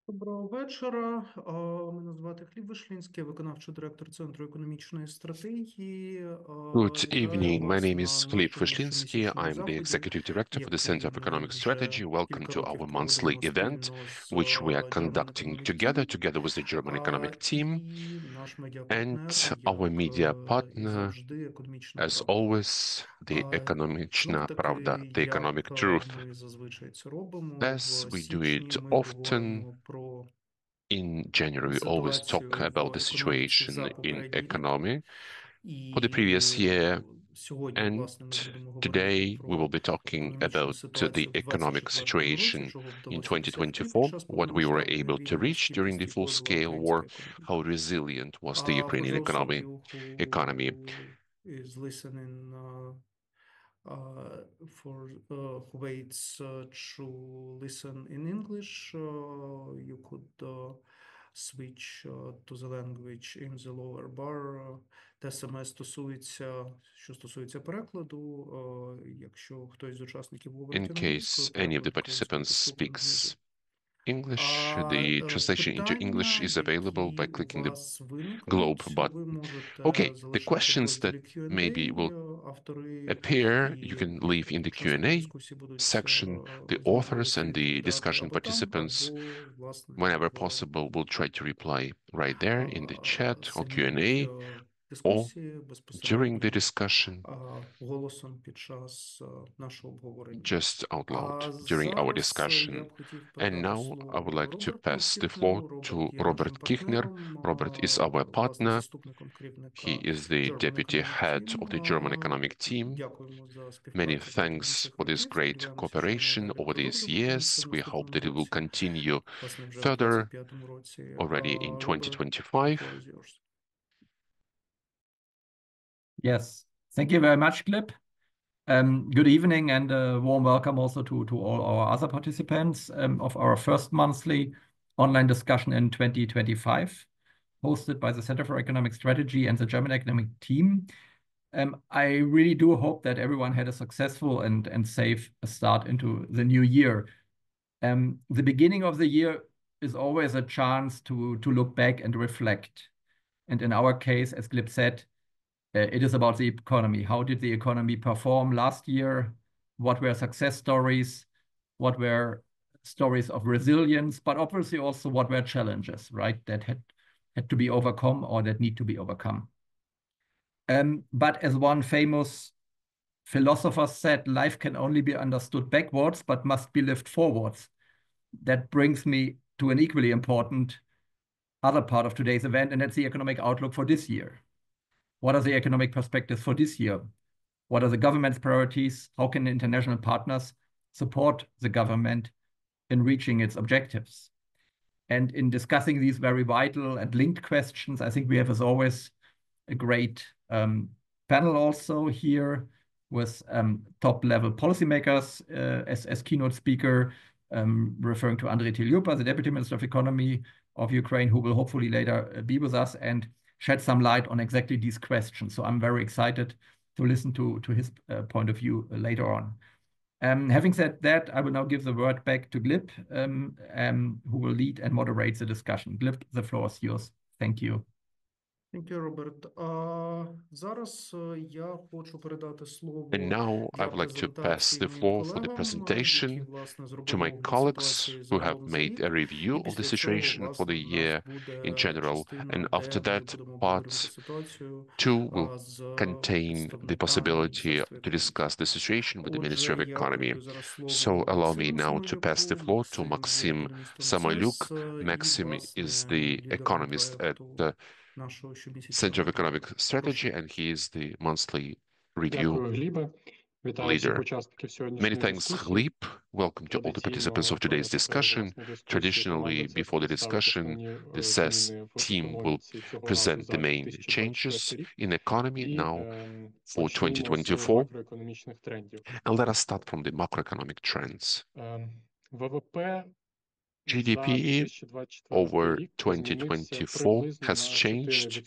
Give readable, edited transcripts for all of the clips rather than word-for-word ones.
Доброго вечора. Мене звати Hlib Vyshlinsky, виконавчий директор Центру економічної стратегії. Good Вітаю evening. My вас name на is Hlib нашому Vyshlinsky. щомісячному I'm the заході, Executive Director for the Center який of ми Economic вже Strategy. Welcome кілька to our років monthly проводимо event, спільно з which we are German conducting Economic together Team. with the German Economic Team. І наш медіапартнер, And our як media і partner, завжди, економічна as правда. always, the Знов Economiczna таки, Pravda, the як economic truth. ми зазвичай це робимо, As в we do it січні ми often, поговоримо про in January, we always talk ситуацію about в the економіці за situation in попередній рік. economy for the І previous year. сьогодні, And власне, ми будемо говорити today we will про be talking економічну about the ситуацію в economic 2024 році, situation чого in вдалося досягти під 2024, час what we were повномасштабної able to війни, reach скільки during the стійкою була full-scale war, українська економіка. how resilient was the Ukrainian For those of economy. you Economy. who is listening for who waits to listen in English, you could switch to the language in the lower bar. Те саме стосується, що стосується перекладу. Якщо хтось з учасників In говорить case англійською, any of the переклад українською participants доступний speaks внизу. English, the translation into English Питання, is available by які у clicking the вас globe виникнуть, button. ви можете Okay, the залишати в questions that розділі maybe will Q&A. Автори appear, you і can leave in the учасники Q&A дискусії будуть section. The з authors можливістю and the відповідати discussion або там, participants, або, власне, whenever в possible, will try to reply right there in the chat or самій Q&A or дискусії during the безпосередньо discussion, голосом під час нашого обговорення. just out loud А during our зараз я discussion. б хотів And передати now I would слово like to Роберту pass the floor Кіхнеру. Роберт to є нашим Robert Kichner. партнером, Robert is our власне, partner. заступником He керівника is the German deputy Economic head of the German Team. economic team. Дякуємо за Many співпрацю протягом thanks цих for this років. great Сподіваємося, що вона і cooperation далі over these продовжуватиметься в years. We hope наступному that it will році, continue власне, вже в further 25-му році. already in Роберт, the floor 2025. is yours. Yes, thank you very much, Glib. Good evening and a warm welcome also to all our other participants of our first monthly online discussion in 2025, hosted by the Center for Economic Strategy and the German Economic Team. I really do hope that everyone had a successful and safe start into the new year. The beginning of the year is always a chance to look back and reflect. And in our case, as Glib said, it is about the economy. How did the economy perform last year? What were success stories? What were stories of resilience? But obviously also what were challenges, right? That had to be overcome or that need to be overcome. But as one famous philosopher said, life can only be understood backwards, but must be lived forwards. That brings me to an equally important other part of today's event, and that's the economic outlook for this year. What are the economic perspectives for this year? What are the government's priorities? How can international partners support the government in reaching its objectives? And in discussing these very vital and linked questions, I think we have, as always, a great panel also here with top-level policymakers as keynote speaker, referring to Andrii Teliupa, the Deputy Minister of Economy of Ukraine, who will hopefully later be with us and shed some light on exactly these questions. So I'm very excited to listen to his point of view later on. Having said that, I will now give the word back to Glib, who will lead and moderate the discussion. Glib, the floor is yours. Thank you. Thank you, Robert. Зараз я хочу передати слово And now I для would like to pass презентації the моїм floor for the колегам, які, presentation власне, to зробили my огляд colleagues ситуації who have загалом за made a рік. І review of the після цього, situation for власне, the в нас year in буде general. частина, And де after ми that, будемо обговорювати part ситуацію two will з contain the представниками possibility Міністерства to економіки. discuss the situation with the Ministry Отже, of я Economy. передаю зараз So слово allow me Максиму now to pass the Самойлюку. floor to Максим є Maxim економістом МЦС Samoyluk. і, Maxim is власне, the лідером economist at проекту the нашого Center щомісячного of Economic брифінгу. Прошу. Strategy, and he is the monthly review Дякую, Глібе. Вітаю всіх leader. учасників Many сьогоднішньої thanks, дискусії. Hlib. Welcome to all the participants Традиційно of today's перед discussion. власне дискусією команда Traditionally, ЦЕС before the представить discussion, основні the CES зміни в team will економіці цього разу present the за main 2024 changes рік in economy і now for почнемо з 2024. макроекономічних трендів. And let us start from the macroeconomic trends. ВВП GDP over 2024 has changed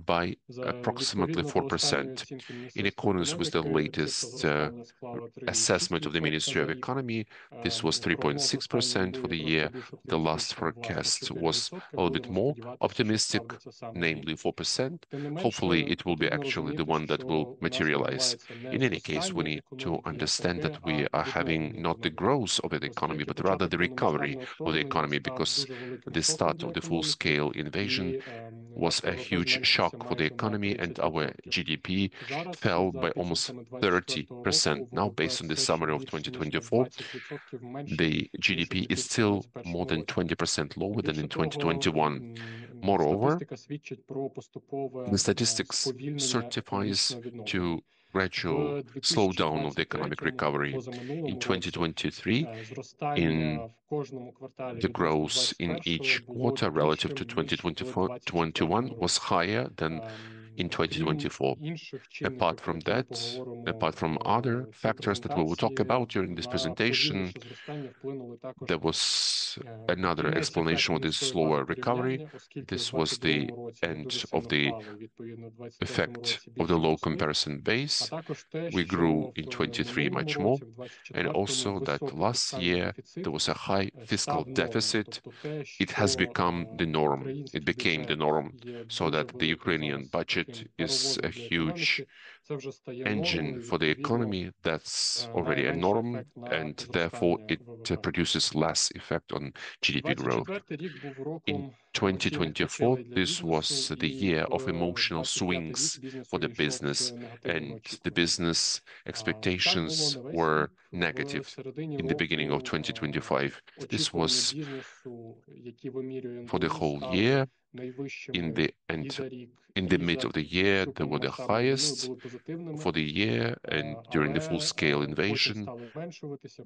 by approximately 4%. In accordance with the latest assessment of the Ministry of Economy, this was 3.6% for the year. The last forecast was a little bit more optimistic, namely 4%. Hopefully, it will be actually the one that will materialize. In any case, we need to understand that we are having not the growth of the economy, but rather the recovery of the economy, because the start of the full-scale invasion was a huge shock for the economy, and our GDP fell by almost 30%. Now, based on the summary of 2024, the GDP is still more than 20% lower than in 2021. Moreover, the statistics certifies to gradual slowdown of the economic recovery. In 2023, in the growth in each quarter relative to 2021 was higher than in 2024. Apart from that, apart from other factors that we will talk about during this presentation, there was another explanation of this slower recovery. This was the end of the effect of the low comparison base. We grew in 23 much more, and also that last year there was a high fiscal deficit. It has become the norm. It became the norm, so that the Ukrainian budget is a huge engine for the economy. That's already a norm, and therefore it produces less effect on GDP growth. In 2024, this was the year of emotional swings for the business, and the business expectations were negative in the beginning of 2025. This was for the whole year. In the mid of the year, they were the highest for the year, and during the full-scale invasion,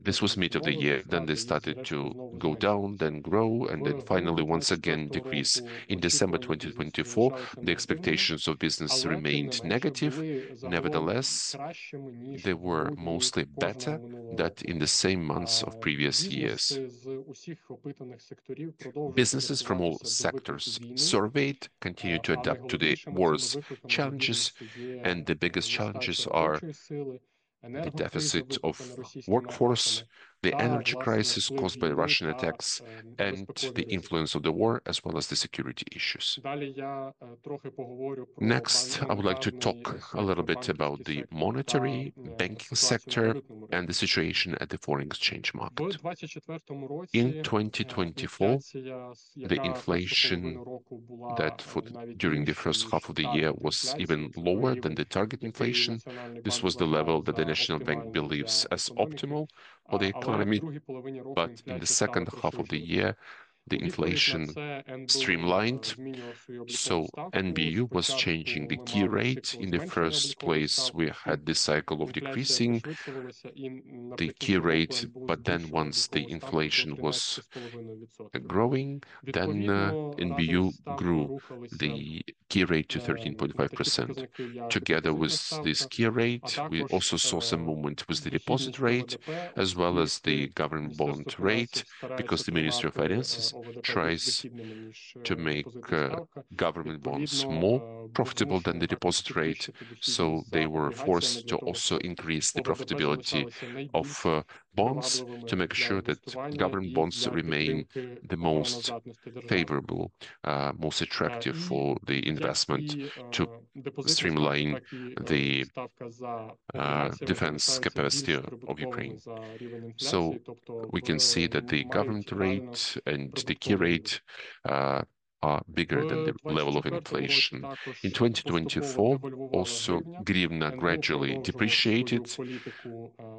this was mid of the year. Then they started to go down, then grow, and then finally once again decrease. In December 2024, the expectations of business remained negative. Nevertheless, they were mostly better than in the same months of previous years. Businesses from all sectors surveyed continue to adapt to the war's challenges, and the biggest challenges are the deficit of workforce, the energy crisis caused by Russian attacks, and the influence of the war, as well as the security issues. Next, I would like to talk a little bit about the monetary banking sector and the situation at the foreign exchange market. In 2024, the inflation that during the first half of the year was even lower than the target inflation. This was the level that the National Bank believes as optimal for the economy. But in the second half of the year, the inflation streamlined. So NBU was changing the key rate. In the first place, we had this cycle of decreasing the key rate, but then once the inflation was growing, then NBU grew the key rate to 13.5%. Together with this key rate, we also saw some movement with the deposit rate, as well as the government bond rate, because the Ministry of Finance tries to make government bonds more profitable than the deposit rate. So they were forced to also increase the profitability of bonds to make sure that government bonds remain the most favorable, most attractive for the investment to streamline the defense capacity of Ukraine. So we can see that the government rate and the key rate are bigger than the level of inflation. In 2024, also hryvnia gradually depreciated.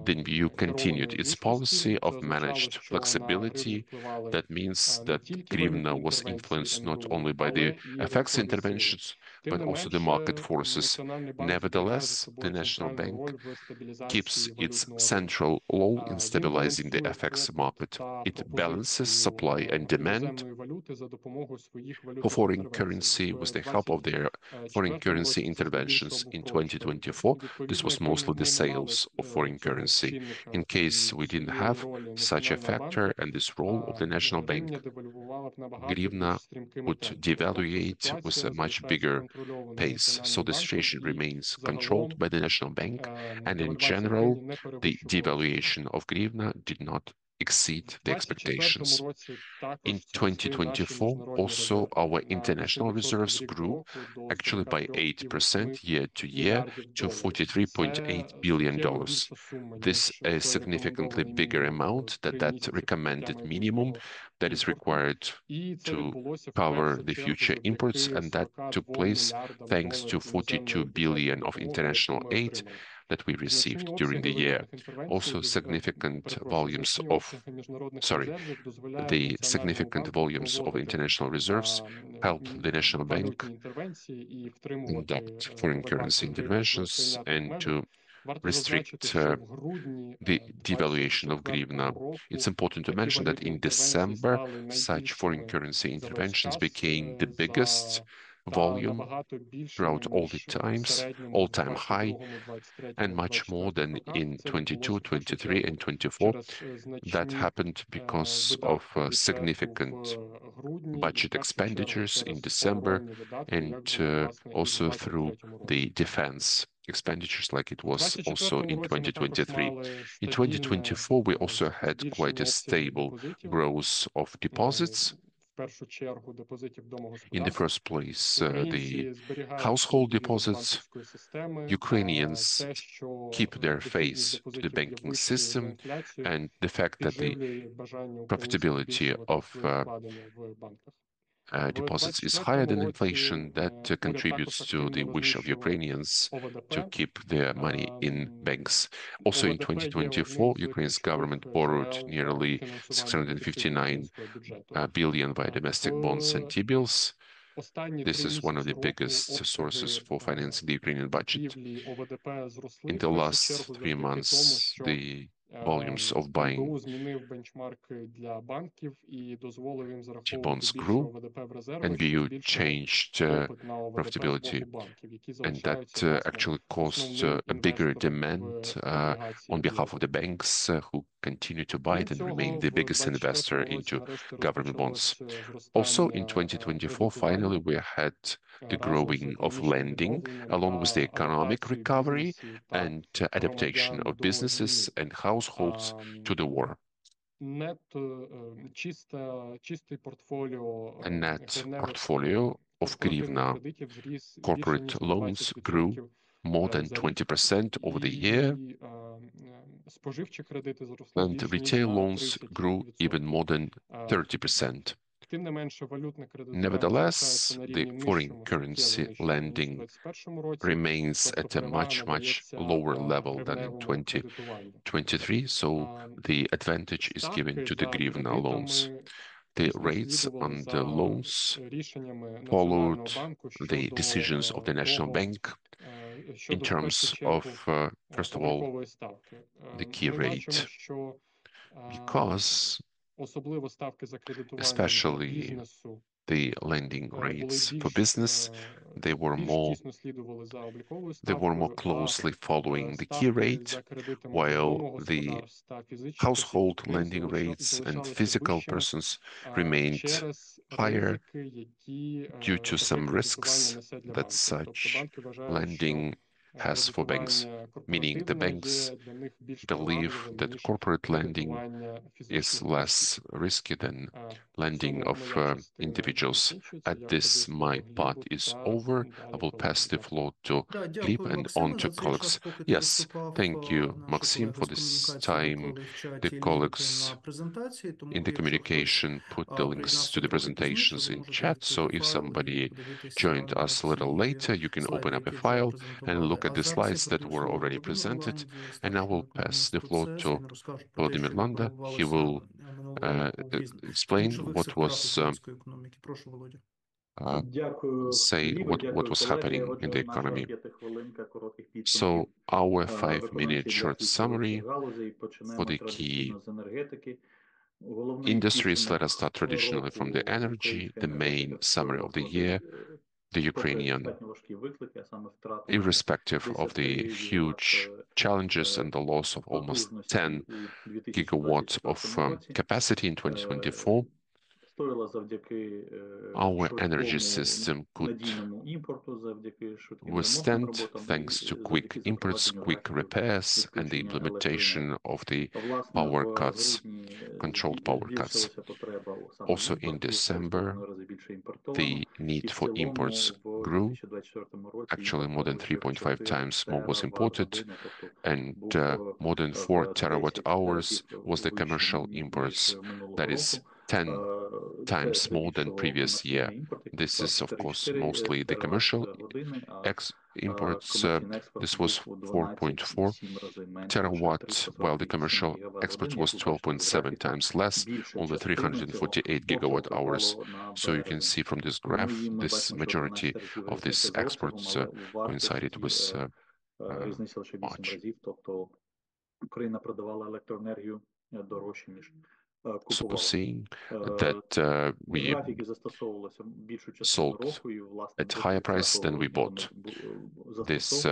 The NBU continued its policy of managed flexibility. That means that hryvnia was influenced not only by the FX interventions, but also the market forces. Nevertheless, the National Bank keeps its central role in stabilizing the FX market. It balances supply and demand for foreign currency with the help of their foreign currency interventions in 2024. This was mostly the sales of foreign currency. In case we didn't have such a factor and this role of the National Bank, hryvnia would devaluate with a much bigger pace. So the situation remains controlled by the National Bank, and in general, the devaluation of hryvnia did not exceed the expectations. In 2024, also our international reserves grew actually by 8% year to year to $43.8 billion. This is a significantly bigger amount than that recommended minimum that is required to cover the future imports, and that took place thanks to 42 billion of international aid that we received during the year. Also significant volumes of the significant volumes of international reserves helped the National Bank conduct foreign currency interventions and to restrict the devaluation of hryvnia. It's important to mention that in December, such foreign currency interventions became the biggest volume throughout all the times, all-time high, and much more than in 22, 23, and 24. That happened because of significant budget expenditures in December and also through the defense expenditures like it was also in 2023. In 2024, we also had quite a stable growth of deposits. In the first place, the household deposits. Ukrainians keep their faith to the banking system, and the fact that the profitability of deposits is higher than inflation, that contributes to the wish of Ukrainians to keep their money in banks. Also in 2024, Ukraine's government borrowed nearly 659 billion via domestic bonds and T-bills. This is one of the biggest sources for financing the Ukrainian budget. In the last 3 months, the volumes of buying T-bonds grew, NBU changed profitability, and that actually caused a bigger demand on behalf of the banks who continue to buy it and remain the biggest investor into government bonds. Also in 2024, finally, we had the growing of lending along with the economic recovery and adaptation of businesses and households to the war. A net portfolio of hryvnia corporate loans grew more than 20% over the year, and retail loans grew even more than 30%. Nevertheless, the foreign currency lending remains at a much lower level than in 2023, so the advantage is given to the hryvnia loans. The rates on the loans followed the decisions of the National Bank in terms of, first of all, the key rate, because especially the lending rates for business, they were more closely following the key rate, while the household lending rates and physical persons remained higher due to some risks that such lending has for banks, meaning the banks believe that corporate lending is less risky than lending of individuals. At this, my part is over. I will pass the floor to Hlib and on to colleagues. Yes, thank you, Maxim, for this time. The colleagues in the communication put the links to the presentations in chat, so if somebody joined us a little later, you can open up a file and look at the slides that were already presented. And I will pass the floor to Volodymyr Landa. He will explain what was say what was happening in the economy. So our 5-minute short summary for the key industries. Let us start traditionally from the energy, the main summary of the year, the Ukrainian, irrespective of the huge challenges and the loss of almost 10 gigawatts of capacity in 2024, our energy system could withstand thanks to quick imports, quick repairs, and the implementation of the power cuts, controlled power cuts. Also in December, the need for imports grew. Actually, more than 3.5 times more was imported, and more than 4 terawatt hours was the commercial imports. That is 10 times more than previous year. This is, of course, mostly the commercial imports. This was 4.4 terawatt, while the commercial exports was 12.7 times less, only 348 gigawatt hours. So you can see from this graph, this majority of these exports coincided with March. Supposing that we sold at higher price than we bought. This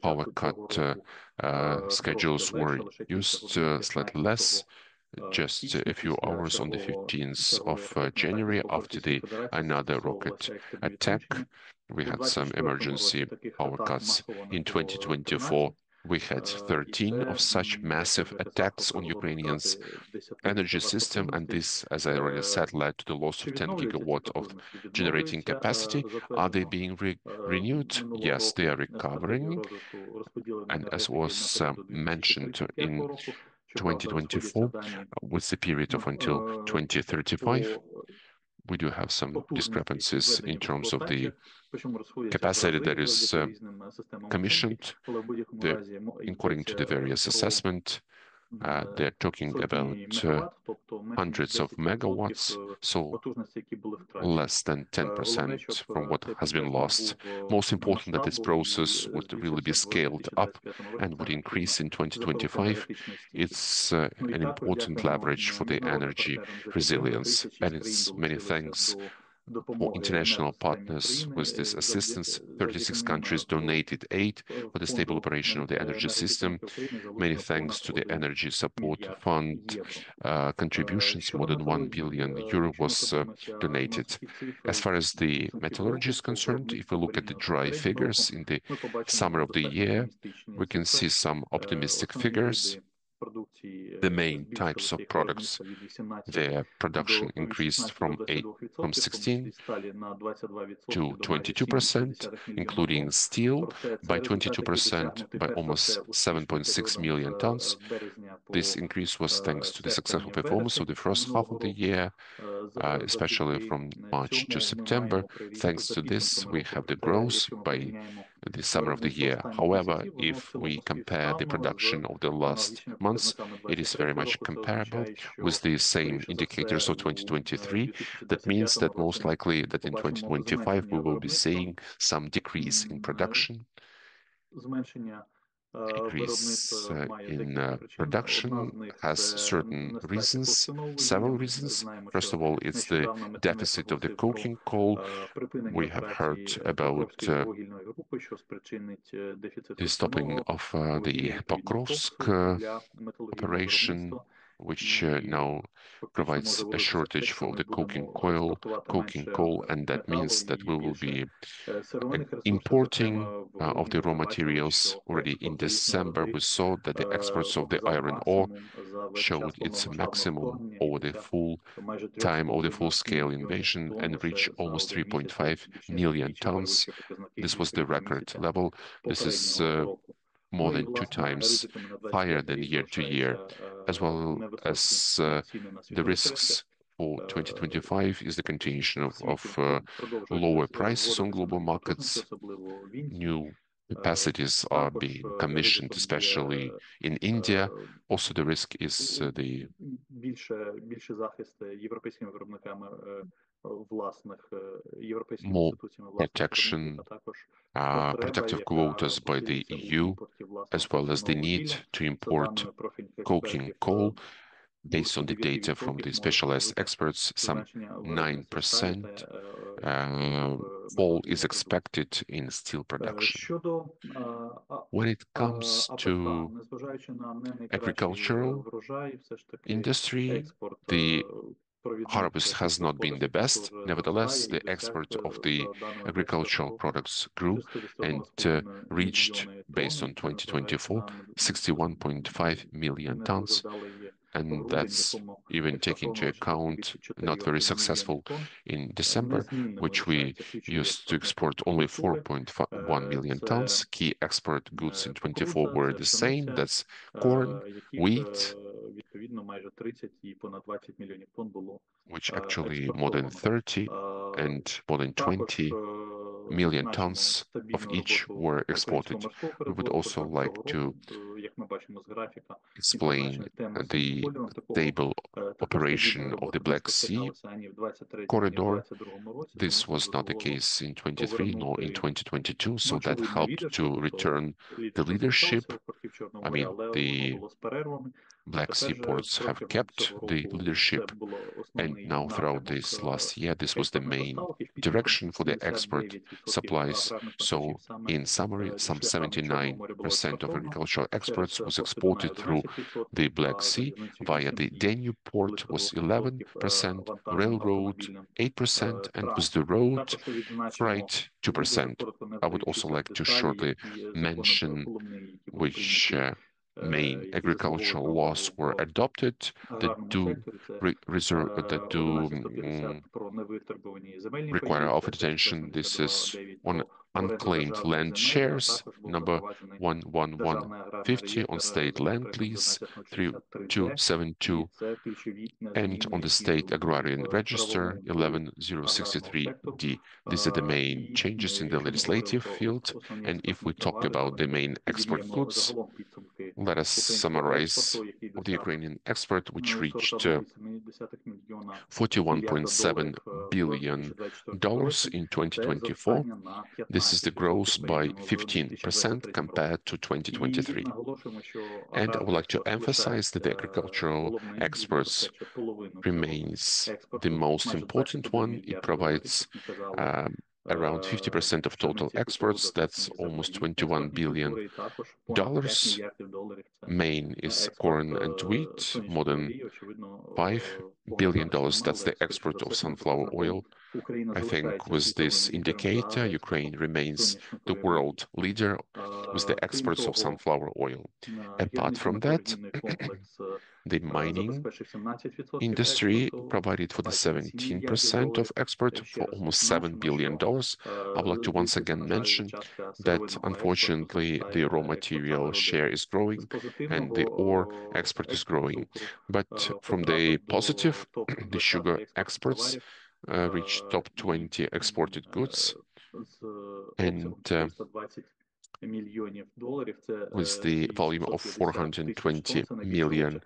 power cut schedules were used slightly less, just a few hours on the 15th of January after another rocket attack. We had some emergency power cuts in 2024. We had 13 of such massive attacks on Ukrainians' energy system, and this, as I already said, led to the loss of 10 gigawatt of generating capacity. Are they being renewed? Yes, they are recovering. And as was mentioned in 2024, with the period of until 2035, we do have some discrepancies in terms of the capacity that is commissioned. According to the various assessment, they're talking about hundreds of megawatts, so less than 10% from what has been lost. Most important that this process would really be scaled up and would increase in 2025. It's an important leverage for the energy resilience, and it's many thanks for international partners with this assistance. 36 countries donated aid for the stable operation of the energy system. Many thanks to the Energy Support Fund contributions, more than 1 billion euro was donated. As far as the metallurgy is concerned, if we look at the dry figures in the summer of the year, we can see some optimistic figures. The main types of products, their production increased from 16 to 22%, including steel by 22%, by almost 7.6 million tons. This increase was thanks to the successful performance of the first half of the year, especially from March to September. Thanks to this, we have the growth by the summer of the year. However, if we compare the production of the last months, it is very much comparable with the same indicators of 2023. That means that most likely that in 2025 we will be seeing some decrease in production. Decrease in production has certain reasons, several reasons. First of all, it's the deficit of the coking coal. We have heard about the stopping of the Pokrovsk operation, which now provides a shortage for the coking coal, and that means that we will be importing of the raw materials. Already in December, we saw that the exports of the iron ore showed its maximum over the full time of the full-scale invasion and reached almost 3.5 million tons. This was the record level. This is more than 2 times higher than year to year, as well as the risks for 2025 is the continuation of lower prices on global markets. New capacities are being commissioned, especially in India. Also, the risk is the more protection, protective quotas by the EU, as well as the need to import coking coal. based on the data from the specialized experts, some 9% fall is expected in steel production. When it comes to agricultural industry, the harvest has not been the best. Nevertheless, the export of the agricultural products grew and reached, based on 2024, 61.5 million tons. And that's even taking into account not very successful in December, which we used to export only 4.1 million tons. Key export goods in 24 were the same. That's corn, wheat, which actually more than 30 and more than 20 million tons of each were exported. We would also like to explain the stable operation of the Black Sea corridor. This was not the case in 23 nor in 2022, so that helped to return the leadership. I mean, the Black Sea ports have kept the leadership, and now throughout this last year, this was the main direction for the export supplies. So in summary, some 79% of agricultural exports was exported through the Black Sea. Via the Danube port was 11%, railroad 8%, and with the road freight 2%. I would also like to shortly mention which main agricultural laws were adopted that do require our attention. This is on unclaimed land shares, number 11150, on state land lease 3272, and on the state agrarian register 11063D. These are the main changes in the legislative field. And if we talk about the main export goods, let us summarize the Ukrainian export, which reached $41.7 billion in 2024. This is the growth by 15% compared to 2023. And I would like to emphasize that the agricultural exports remains the most important one. It provides around 50% of total exports. That's almost $21 billion. Main is corn and wheat, more than $5 billion. That's the export of sunflower oil. I think with this indicator, Ukraine remains the world leader with the exports of sunflower oil. Apart from that, the mining industry provided for the 17% of export for almost $7 billion. I would like to once again mention that unfortunately the raw material share is growing and the ore export is growing. But from the positive, the sugar exports reached top 20 exported goods, and with the volume of $420 million,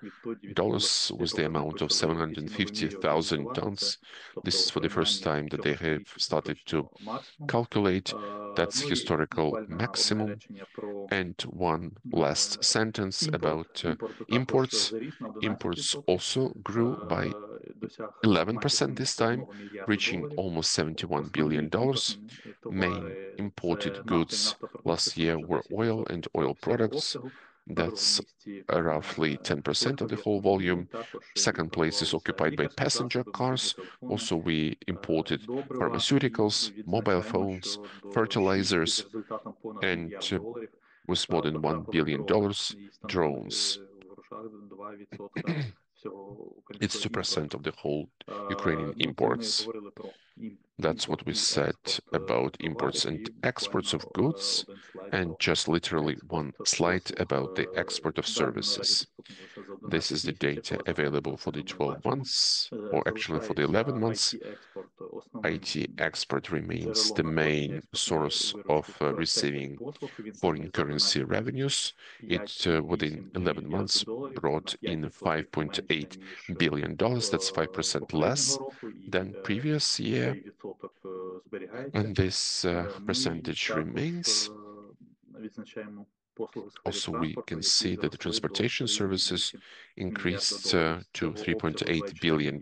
with the amount of 750,000 tons. This is for the first time that they have started to calculate. That's historical maximum. And one last sentence about imports. Imports also grew by 11% this time, reaching almost $71 billion. Main imported goods last year were oil and oil products. That's roughly 10% of the whole volume. Second place is occupied by passenger cars. Also, we imported pharmaceuticals, mobile phones, fertilizers, and with more than $1 billion, drones. It's 2% of the whole Ukrainian imports. That's what we said about imports and exports of goods, and just literally one slide about the export of services. This is the data available for the 12 months, or actually for the 11 months. IT export remains the main source of receiving foreign currency revenues. It, within 11 months, brought in $5.8 billion. That's 5% less than previous year. And this percentage remains. Also, we can see that the transportation services increased to $3.8 billion.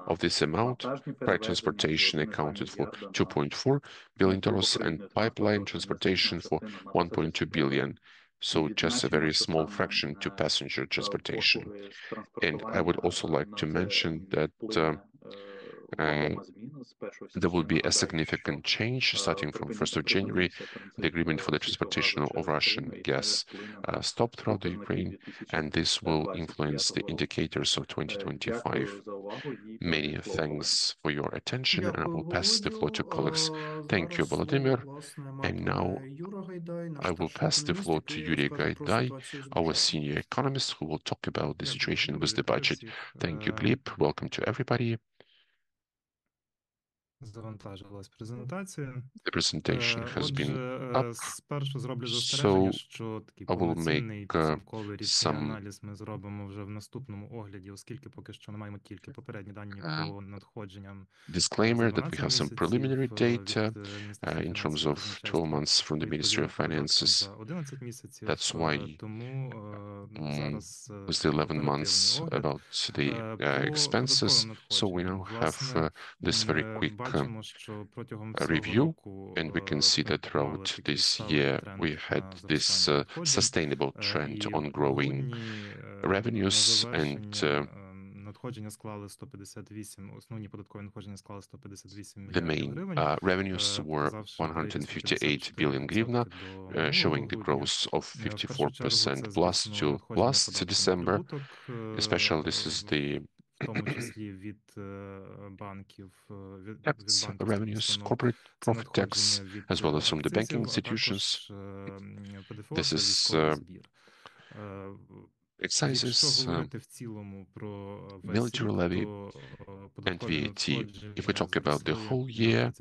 Of this amount, freight transportation accounted for $2.4 billion and pipeline transportation for $1.2 billion. So just a very small fraction to passenger transportation. And I would also like to mention that there will be a significant change starting from 1st of January. The agreement for the transportation of Russian gas stopped throughout the Ukraine, and this will influence the indicators of 2025. Many thanks for your attention, and I will pass the floor to colleagues. Thank you, Зараз слово, Volodymyr. власне, And now матиме Юра Гайдай, наш I will старший pass the економіст, floor to який Yuri розкаже про Gaidai, ситуацію з our бюджетом. senior economist, who will talk about the Дякую, situation Володимир. with the Вітаю budget. всіх. Thank you, Gleb. Welcome to everybody. Завантажилась презентація. The presentation has been Отже, up, спершу зроблю застереження, so що такий I will повноцінний make підсумковий різкий some аналіз ми зробимо вже в наступному огляді, оскільки поки що не маємо тільки попередні дані по надходженням за disclaimer that we 12 have some місяців preliminary data від Міністерства in terms фінансів і of 12 казначейства months from по the Ministry of відповідним видаткам Finances. за 11 місяців. That's why Тому зараз with the 11 оперативний months огляд. about the По expenses, податковим so we now надходженням, have власне, this very quick бачимо, що протягом всього review, року and we can see ми that мали throughout такий this сталий year тренд we had на this зростання надходжень. sustainable trend І on в growing грудні на revenues, and завершення надходження склали 158, основні податкові надходження склали 158 the мільярдів main гривень, revenues were показавши приріст у 158 billion hryvnia, 54% до минулого showing the грудня. growth of В першу чергу 54% це, plus звісно, to надходження last податку на December. прибуток, Especially this is the в тому числі від банків, від tax банківських revenues, установ. corporate Це profit tax, надходження від as well as from the banking акцизів, а institutions. також ПДФО This – це is військовий збір. Якщо excises, говорити в цілому про весь military рік, levy, то and податкові VAT. If we надходження talk about the зросли whole на year,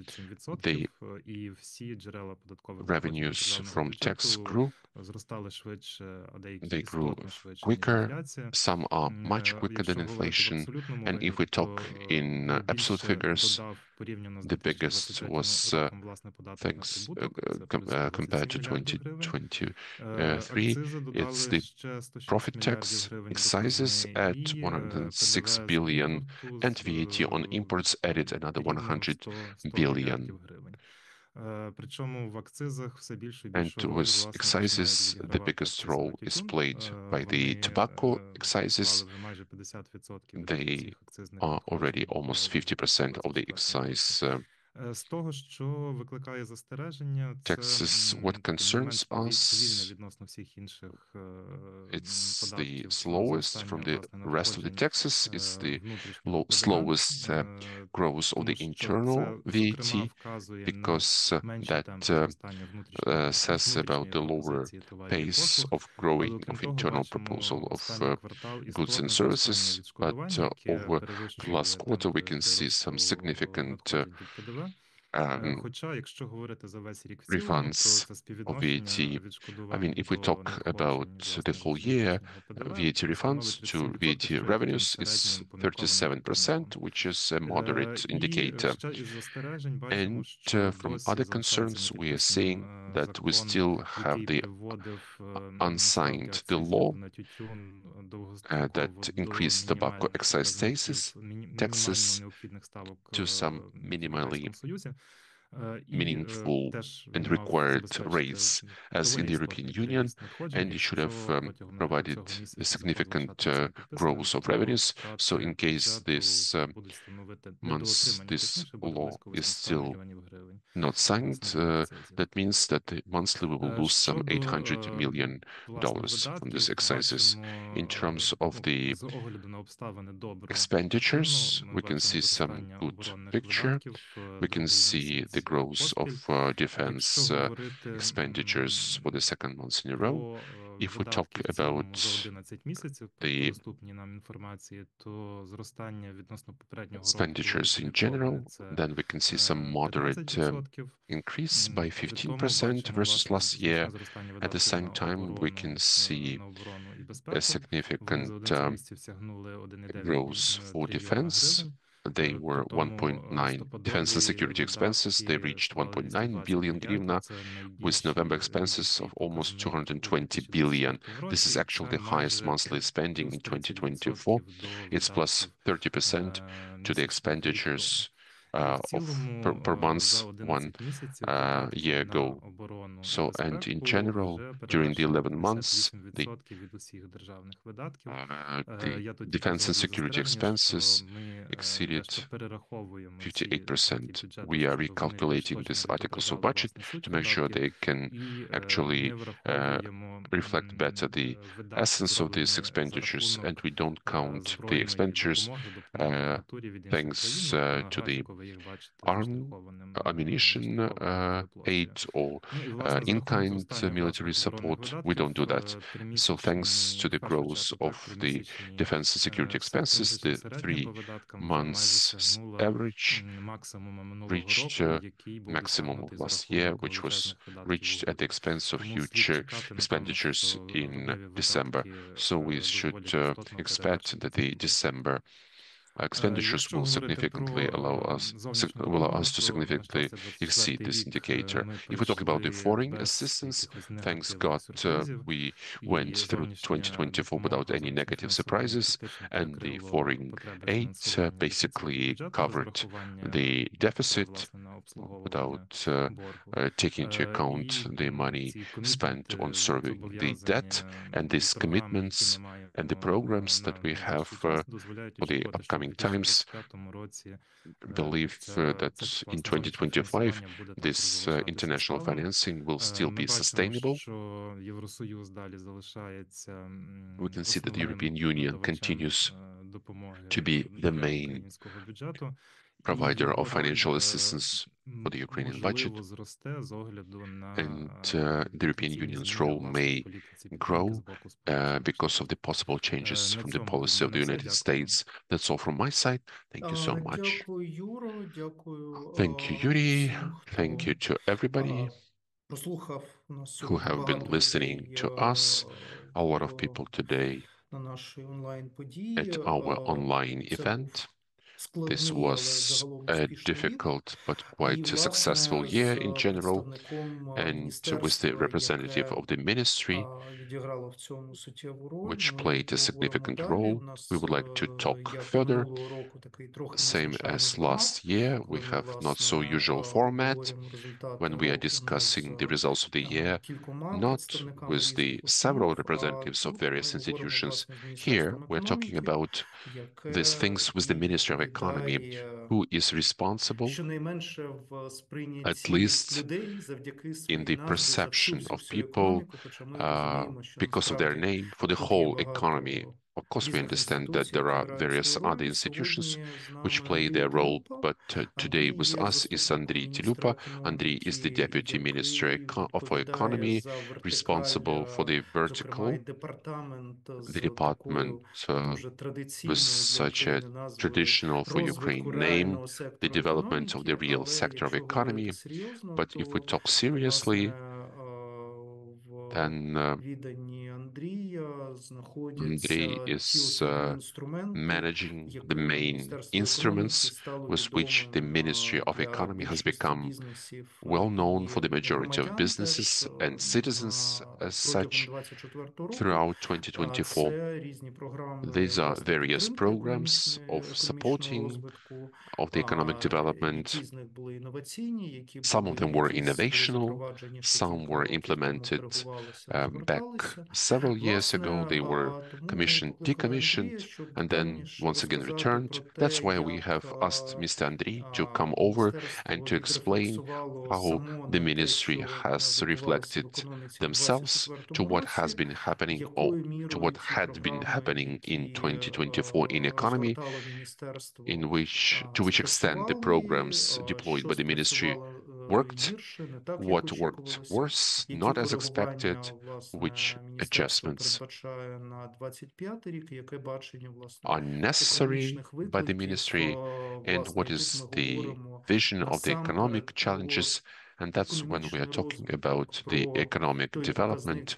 37%, і всі джерела податкових надходжень revenues державного from tax бюджету grew. зростали швидше, а деякі They grew істотно швидше, ніж quicker. інфляція. Some are much quicker than Якщо говорити в inflation. абсолютному And if вигляді, we talk то in absolute найбільше figures, додав порівняно з the biggest 2023 was роком власне податок на thanks прибуток, це плюс compared 127 to мільярдів гривень. 2023. Акцизи It's додали the ще 106 profit мільярдів tax гривень до excises казни, at і 106 ПДВ з billion, імпорту and VAT on imports added another рівнем 100 100 billion. мільярдів гривень. Причому в акцизах все більшу і And більшу роль, with власне, починають excises, the відігравати biggest акцизи на role is тютюн. played by the Вони tobacco excises. склали вже майже 50% від They всіх акцизних are already надходжень almost в 50% of the 2024 році. excise З того, що викликає застереження, це taxes. What такий concerns момент повільне us, відносно всіх інших it's the податків slowest from зростання, the власне, rest of the надходжень taxes. It's the внутрішнього ПДВ, slowest growth of тому the що internal це, зокрема, VAT, вказує на because менші темпи that зростання says about внутрішньої the lower пропозиції товарів і pace послуг. of Але growing окрім of того, internal бачимо proposal of останній квартал goods and істотне зростання services. But відшкодувань, яке over the перевищує last quarter, we темпи can see some приросту significant надходжень від ПДВ. Хоча, якщо говорити за весь рік в цілому, то refunds це of співвідношення VAT. I відшкодувань mean, if we до talk about надходжень, the власне, whole з year, внутрішнього ПДВ, VAT refunds становить to 37%, VAT що є таким revenues is середнім помилковим 37%, показником. which is a moderate І indicator. ще із застережень бачимо, And що from досі other залишається concerns, we are seeing непідписаним that we закон, still have який the приводив unsigned ставки the law акцизів на тютюн довгостроково that до increased tobacco мінімальних excise показників, taxes, мінімально taxes необхідних ставок to some в minimally Європейському Союзі. І meaningful теж and він мав required забезпечити raise as in доволі the European істотний Union, приріст надходжень, and it should якщо have протягом provided цього a місяця закон significant залишатиметься непідписаним, growth of то revenues. So втрати in case бюджету this будуть становити month недоотримання, this точніше, буде law близько is 800 still мільйонів гривень, not signed, власне, від акцизів. that means that monthly we will lose some Щодо, $800 million власне, from these видатків, excises. In terms of бачимо, the з огляду на обставини добру expenditures, картину. Ми we can бачимо see some зростання good оборонних picture. видатків We can другий see the місяць growth of поспіль. defense Якщо говорити expenditures for the second month in a row. про If we видатки talk в цілому about за 11 місяців, по the доступній нам інформації, то зростання відносно попереднього року expenditures in general, then we can see some moderate 15%. increase by При тому 15% бачимо, versus власне, last значне year. зростання At the видатків same на time, we can see на оборону і a безпеку. Вони significant за 11 місяців сягнули 1,9 growth for трильйона defense. гривень. they were 1.9 defense and security expenses. They reached 1.9 billion hryvnia, with November expenses of almost 220 billion. This is actually the highest monthly spending in 2024. It's plus 30% to the expenditures per month 1 year ago. So, and in general, during the 11 months, the defense and security expenses exceeded 58%. We are recalculating these articles of budget to make sure they can actually reflect better the essence of these expenditures, and we don't count the expenditures thanks to the ammunition aid or in-kind military support. We don't do that. So thanks to the growth of the defense and security expenses, the 3 months average reached maximum of last year, which was reached at the expense of huge expenditures in December. So we should expect that the December expenditures will significantly allow us to significantly exceed this indicator. If we talk about the foreign assistance, thanks God, we went through 2024 without any negative surprises, and the foreign aid basically covered the deficit without taking into account the money spent on serving the debt, and these commitments and the programs that we have for the upcoming times believe that in 2025 this international financing will still be sustainable. We can see that the European Union continues to be the main provider of financial assistance for the Ukrainian budget, and the European Union's role may grow because of the possible changes from the policy of the United States. That's all from my side. Thank you so much. Thank you, Yuri. Thank you to everybody who have been listening to us. A lot of people today at our online event. This was a difficult but quite a successful year in general, and with the representative of the ministry, which played a significant role. We would like to talk further. Same as last year, we have not so usual format when we are discussing the results of the year, not with the several representatives of various institutions. Here, we're talking about these things with the Ministry of Economy, who is responsible, at least in the perception of people, because of their name, for the whole economy. Of course, we understand that there are various other institutions which play their role, but today with us is Andrii Teliupa. Andrii is the Deputy Minister for Economy, responsible for the vertical, the department with such a traditional for Ukraine name, the development of the real sector of economy. But if we talk seriously, then Andrii is managing the main instruments with which the Ministry of Economy has become well known for the majority of businesses and citizens as such throughout 2024. These are various programs of supporting of the economic development. Some of them were innovational, some were implemented back several years ago. They were commissioned, decommissioned, and then once again returned. That's why we have asked Mr. Andrii to come over and to explain how the ministry has reflected themselves to what has been happening or to what had been happening in 2024 in economy, to which extent the programs deployed by the ministry worked, what worked worse, not as expected, which adjustments are necessary by the ministry, and what is the vision of the economic challenges. And that's when we are talking about the economic development.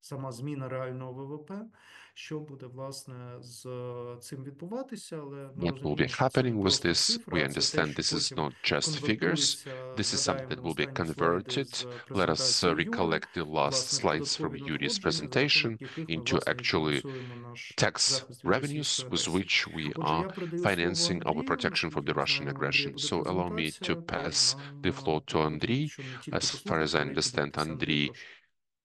сама зміна реального ВВП, що буде, власне, з цим відбуватися, але ми What will be розуміємо, що це не happening with просто this? цифра, We а це те, understand що this is потім not just figures. конвертується, This is something згадаємо that will be останні слайди з converted. Let us презентації Юри, recollect the last власне, в slides from податкові Yuri's надходження, за presentation рахунок яких ми, into власне, і actually фінансуємо наш tax захист від revenues російської with агресії. which we Отже, are я передаю слово financing our Андрію, protection from наскільки the ми Russian знаємо, Андрія aggression. буде So allow me to презентація, то pass нам the floor to виходить, Andrii. що не тільки As far as послухати, I але й understand, подивитися. Андрій, Andrii прошу.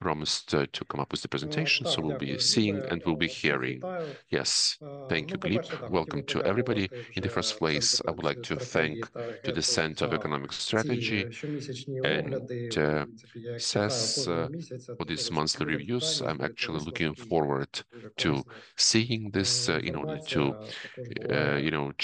promised to come up with the presentation, so Так, we'll be дякую, seeing Глібе. and we'll be Всіх hearing. вітаю. Yes, thank you, Gleb. По-перше, Welcome хотів to би everybody. подякувати In the first вже place, Центру I would like економічної to стратегії thank та to the Гету Center of за Economic ці Strategy щомісячні and огляди. В принципі, я їх читаю says кожного місяця for для these того, щоб monthly перевірити reviews. дані, I'm зробити actually looking висновки. forward Дуже to корисна seeing this, to інформація також буває.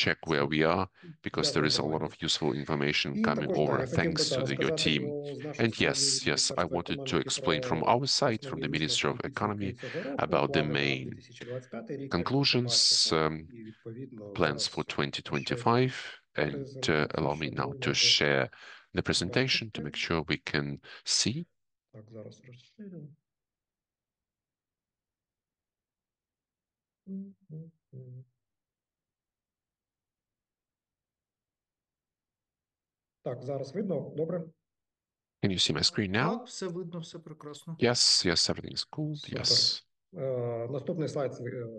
check where we are, because there Дякую is за a lot of увагу. useful information І coming також, over я хотів би thanks to your розказати team. з нашої And сторони yes, від I Міністерства wanted to економіки explain from про our side, from основні the Ministry of висновки і підсумки Economy, цього року, about the плани на main 2025 рік, як ми це conclusions, бачимо, і відповідно plans for зараз ще 2025. And презентацію, allow me щоб now ви to могли share the presentation to бачити. make sure we can see. Так, зараз розширю. Так, зараз видно, добре? Can you see my screen now? Так, все видно, все прекрасно. Yes, everything is cool. Супер. Yes. Наступний слайд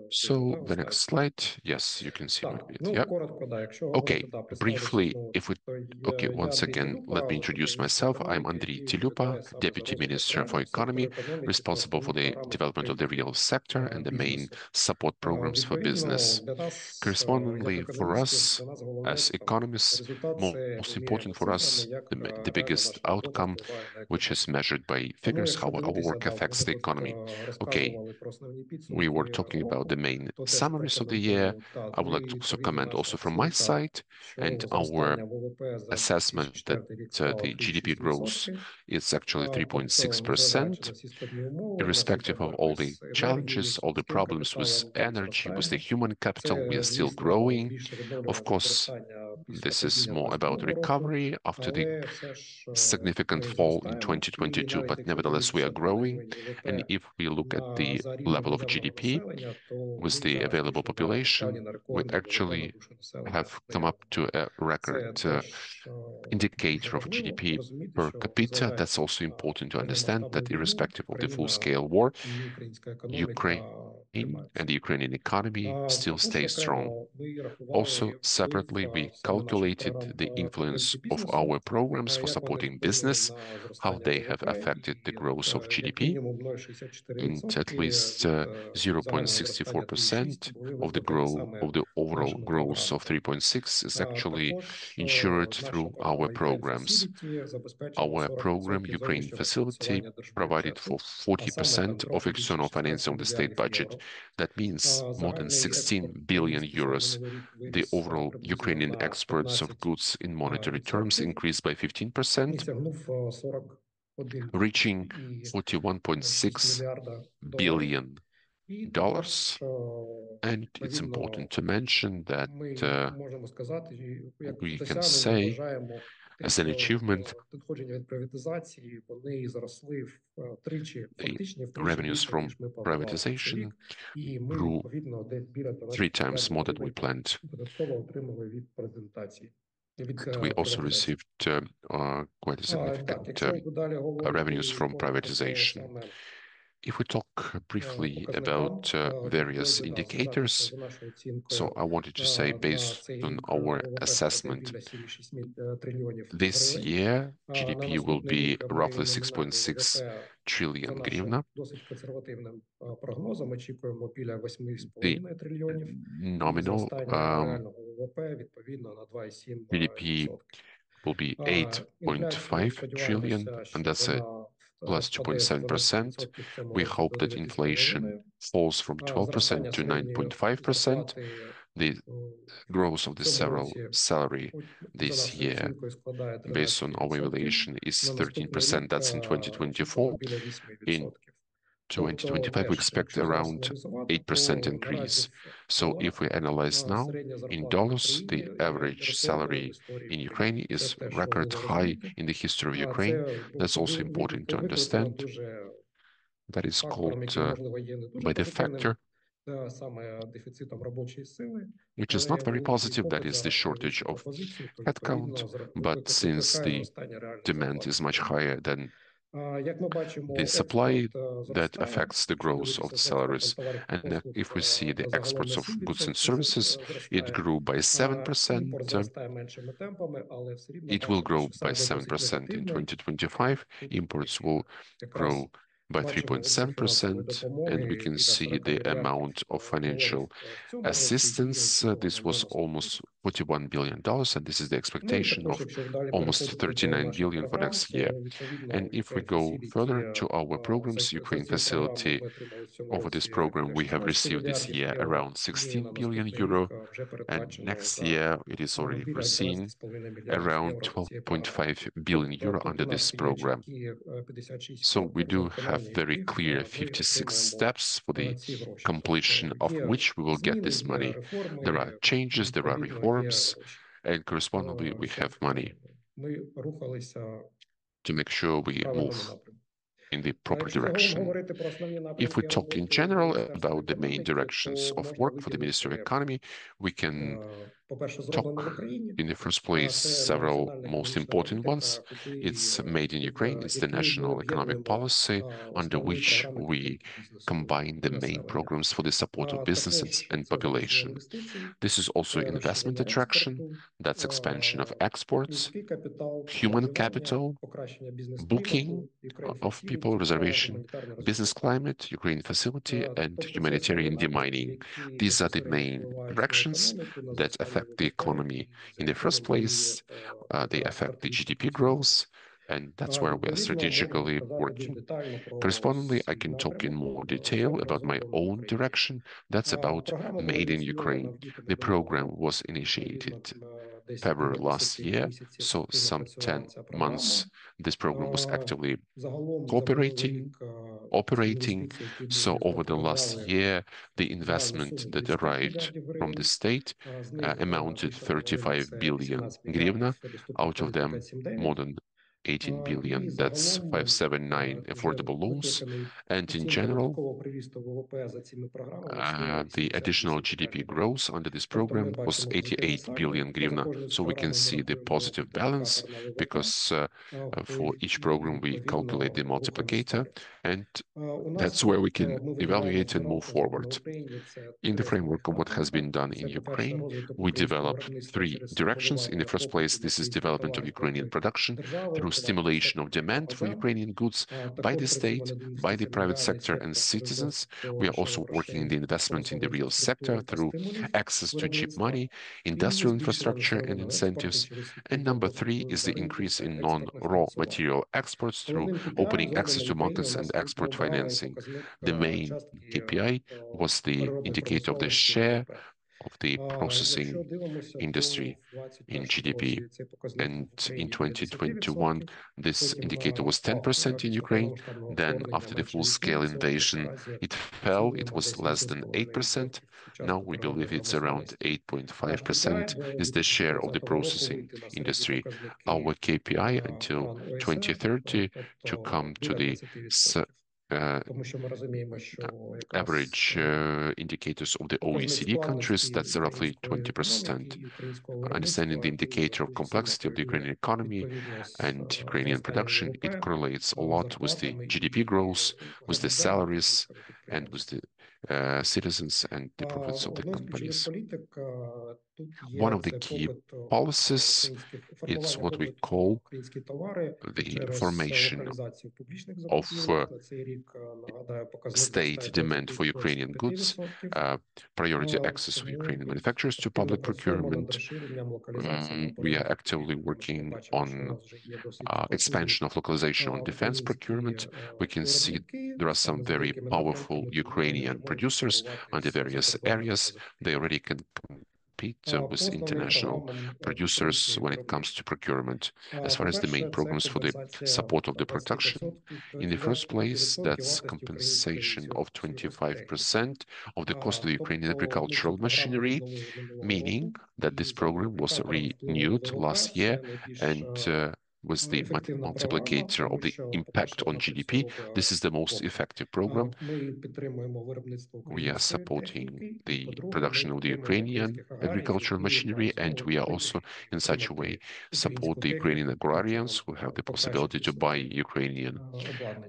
So видно, the next slide, yes, you can see my Так, vid. Yeah. коротко, якщо Okay, говорити, представлюся briefly, знову, if we то okay, я once Андрій again, Телюпа, let me introduce міністр myself. I'm економіки, Andrii який Teliupa, відповідає саме за Deputy розвиток Minister for реального сектору Economy, економіки, responsible for основні the програми development of the підтримки real sector and the main бізнесу. support programs for Відповідно, business. для нас, як Correspondingly, for економістів, us для нас головне as там economists, результат це most вимірюємо important for цифрами, us, як the реально biggest наша робота outcome, впливає на which is економіку. measured by Тому, figures, якщо how our дивитися, work affects ми the тут economy. Okay, розказували про основні we were підсумки talking about the року, main то теж summaries of the year. прокоментую. I would like to also comment Наша also from my оцінка, side, що and our зростання ВВП за assessment that 2024 рік склало the GDP growth 3,6%. is actually Тобто, незважаючи 3.6%, на всі складні умови, в нас irrespective of витримує all the рис енергії, challenges, all the людським problems with капіталом, там energy, with the зростаємо. human capital, we are Це, still звісно, growing. більше Of відновлюваного course, зростання після this is падіння more about 22 року, recovery after the але все ж significant ми fall in зростаємо. І 2022, навіть but якщо nevertheless we are дивитися на growing. рівень ВВП And if we look at the за рівнем level of іноземного GDP населення, то with ми the зараз available точно насправді population, на we рекордному ВВП на actually душу населення have come up to a record Це теж дуже indicator of важливо GDP розуміти, per що capita. That's незважаючи also на important to understand повномасштабну that війну, irrespective of the Україна full-scale war, і українська економіка Ukraine and тримаються. the Ukrainian economy still Також stays strong. окремо ми Also, рахували separately, we вплив саме наших calculated програм the influence підтримки of бізнесу, our programs for як вони supporting вплинули business, на how зростання they have ВВП, affected the і growth of як GDP, мінімум and at 0,64% least від загального зростання 3,6 0.64% були of the викликані саме of the overall нашими growth of програмами. 3.6 is actually Також ensured наша through our програма Ukraine programs. Facility забезпечила Our program, 40% Ukraine зовнішнього Facility, фінансування provided for держбюджету, а саме там 40% of трохи більше external financing 16 of the state мільярдів budget. євро. That means more than Загальний 16 експорт billion український за euros. минулий рік The виріс overall приблизно Ukrainian на exports of goods in monetary terms 15% increased by і 15%, сягнув 41 reaching і 6 $41.6 мільярда доларів. billion. І також, And it's important to mention that ми можемо сказати, як we can досягнення say вважаємо те, as an що achievement, надходження від приватизації, вони зросли втричі, the фактично втричі revenues більше, from ніж ми планували цей privatization рік. І ми, grew відповідно, десь біля 3 12 times мільярдів more than we гривень planned. додатково отримали від презентації, від And we also приватизації. received quite a Так, significant якщо далі revenues говорити from коротко по privatization. саме If we talk briefly about показникам, various хотілося б сказати, що indicators, за нашою so оцінкою I wanted to say, на based цей on рік our ВВП складе assessment, біля 7,6 трильйонів this гривень. year На GDP will наступний be рік ми roughly номінальний 6.6 ВВП trillion за нашим hryvnia. досить консервативним прогнозом очікуємо біля The 8,5 трильйонів і nominal зростання реального ВВП відповідно на 2,7%. GDP will be Інфляцію 8.5 trillion, сподіваємося, and що that's a вона plus впаде з 2.7%. 12% в цьому We році hope до that inflation 9,5%. falls from 12% Зростання to середньої 9.5%. зарплати The growth of в the цьому році salary за this нашою year, оцінкою складає based on our 13%. evaluation, is На наступний 13%. рік That's in очікуємо 2024. біля 8%. In Тобто 2025, we теж, expect якщо зараз around аналізувати, 8% то наразі increase. в So if we доларах analyze now середня in зарплата в dollars, Україні the є average рекордною в salary історії in України. Ukraine Це is теж record важливо high розуміти. in the history of Ukraine. Це That's also important to викликано understand. дуже that is фактором, called який, можливо, є не дуже by the позитивним, factor саме дефіцитом робочої сили, which is але not є very великий positive, that попит is the зараз на shortage більшу of пропозицію, то headcount, відповідно but since викликає the зростання реальних demand зарплат is в much Україні. higher than Як ми бачимо, the supply, експорт that зростає. affects the Якщо growth of дивитися the з експортом salaries. товарів і And послуг, if we see the загалом exports на of goods and 7% services, it зростає. grew by 7%. Імпорт зростає меншими темпами, але все рівно It will бачимо, grow що by сальдо досить 7% in негативний. 2025. Imports will grow by Бачимо обсяг фінансової 3.7%, and we допомоги can біля see 40 the мільярдів amount of financial доларів в цьому році і assistance. очікування This was на наступний almost рік. $41 billion, and this is the Ну і expectation також, of якщо далі almost переходити до 39 наших billion for програм, next то year. відповідно And if we Ukraine go further Facility, to our programs, за Ukraine цю програму Facility, ми отримали в цьому over this році program, we have 16 received this мільярдів year євро, around і 16 на billion наступний euro, рік вже and передбачено next за year it is already біля foreseen 11,5 мільярдів around євро до цієї програми. 12.5 billion euro Тут under у нас this є program. чіткі 56 So we кроків, за do have виконання very яких clear ми 56 отримаємо steps for the ці гроші. completion Тобто of є which we will get зміни, this є money. реформи, There are і changes, there are відповідно є reforms, гроші. and correspondingly we Щоб have money ми рухалися to make sure в we правильному move напрямку. in the proper Якщо загалом direction. говорити про основні If we напрямки talk in роботи general Міністерства about the main економіки, directions то of можна work for the Ministry of виділити, Economy, we can по-перше, зроблено в talk Україні. in the first place Це several національна most економічна important політика, ones. It's made in Ukraine, it's the якою ми national economic об'єднуємо policy under основні which програми we підтримки бізнесу combine і the main населення. programs for the support of businesses Також and це залучення population. інвестицій, This is also це investment розширення attraction, експорту, that's expansion of exports, людський капітал, human стимулювання, capital, покращення booking бізнес-клімату, Ukraine of people, Facility та reservation, гуманітарний business розвиток. climate, Ukraine facility, and Тобто це основні humanitarian напрямки, demining. які These are the безпосередньо main впливають на directions економіку, на that зростання affect the ВВП, economy. і за In the first якими ми place, they якраз affect the стратегічно GDP працюємо. growth, and that's where we are Відповідно, можу strategically розказати більш working. детально про Correspondingly, I свій can talk in напрямок, more що detail було about my зроблено в own Україні. direction. That's about Програма була made in ініційована Ukraine. в лютому The минулого program року. was Відповідно, initiated десь February біля last 10 year, місяців so активно some працювала 10 ця програма. months this program was actively Загалом за минулий cooperating, рік operating. інвестиції, які So over the last запропонували, year, the загальну investment суму that 35 arrived мільярдів from the гривень. state З них amounted більше половини 35 це billion 18 hryvnia. мільярдів доступна Out of them, кредитна 579. more than 18 І billion, that's загалом 579 вже affordable loans. викликаний And in оцінка general, додаткового прирісту ВВП за цими програмами складає the additional 88 GDP мільярдів гривень. growth under this Тобто ми program was бачимо позитивний 88 сальдо. billion Поза hryvnia. кожною з So we can програм ми see the рахуємо positive balance мультиплікатор на ВВП. because for each program we calculate the multiplicator, and У нас that's where we can ми виділяємо evaluate and джерела move розвитку на forward. Україні. Це In the три основних framework of what has напрямки. been done Це, in по-перше, Ukraine, розвиток we українського developed виробництва three через directions. In the стимулювання first place, попиту на this is українські development of товари з Ukrainian боку production держави, through приватного stimulation of сектору та demand for громадян. Ukrainian goods by the Також state, працюємо над by the інвестиціями в private реальний sector and сектор через citizens. доступ We до are also дешевих working in грошей, the investment in the спонсорів, real sector структури та through стимулів access to cheap виробництва money, і industrial збільшення infrastructure and несировинного експорту incentives. через And відкриття number three продуктових is the ринків increase та in експортне non-raw фінансування. material exports through Головним KPI opening access зроблений to в Україні у markets and нас тут export був вагомий financing. показник The main частки KPI was the переробної indicator of the промисловості share ВВП. of the processing Якщо дивимося, то industry в in 2021 GDP. році цей показник And був в in Україні біля 2021, 10%. this Потім indicator was впав 10% in після Ukraine. повномасштабного Then, вторгнення after the менше full-scale 8%. invasion, Наразі it fell. It оцінюємо was десь less than 8%. 8,5% Now частку we переробної believe it's around промисловості. Наш KPI 8.5% до is the share of the 2030 року processing вийти на середні industry. показники Our KPI until план ОСР, 2030 to тобто come to біля the 20%. Тому що ми розуміємо, що якраз average indicators of the показник OECD countries, складності that's roughly української 20%. економіки і українського Understanding виробництва the indicator of дуже сильно complexity of the корелює Ukrainian economy відповідно з and Ukrainian зростанням production, ВВП, it correlates a lot with the зарплатами GDP і growth, with the громадян, salaries, прибутками and with підприємств. the citizens and the profits of the Одною з ключових companies. політик тут One є of the це key попит policies, it's формування what we попиту на call українські товари the через formation локалізацію публічних of закупівель. На цей рік, нагадаю, показник state зростає demand for Ukrainian goods, 25%. priority access of Тому Ukrainian тут manufacturers to активно public працюємо над procurement. розширенням локалізації на We are оборонних actively закупівлях. Ми working бачимо, що у on нас вже є досить expansion of localization on defense українські procurement. We can see виробники there are some саме з very деякими powerful напрямками, тому вони Ukrainian вже можуть producers конкурувати on the з various закордонними areas. They закупівлями. already can compete По with основним international програмам producers підтримки when it comes виробництва. to procurement. As far as the main По-перше, це programs for the компенсація support of the 25% production, in the first place, that's вартості української compensation of сільгосптехніки. 25% of the cost of the Ukrainian Тобто ми agricultural цю програму machinery, відновили минулого meaning року, that і this за program was індикатором впливу на renewed ВВП last це year, найбільш and was the multiplicator of the impact on GDP. This is the most effective program. We are supporting the production of the Ukrainian agricultural machinery, and we are also in such a way support the Ukrainian agrarians who have the possibility to buy Ukrainian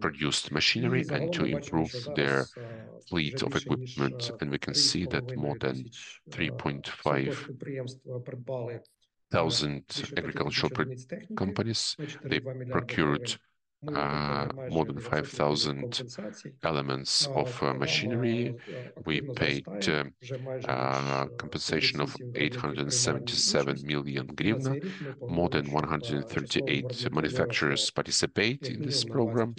produced machinery and to improve their fleet of equipment. And we can see that more than 3.5 thousand agricultural companies, they procured more than 5,000 elements of machinery. We paid compensation of 877 million hryvnia. More than 138 manufacturers participate in this program,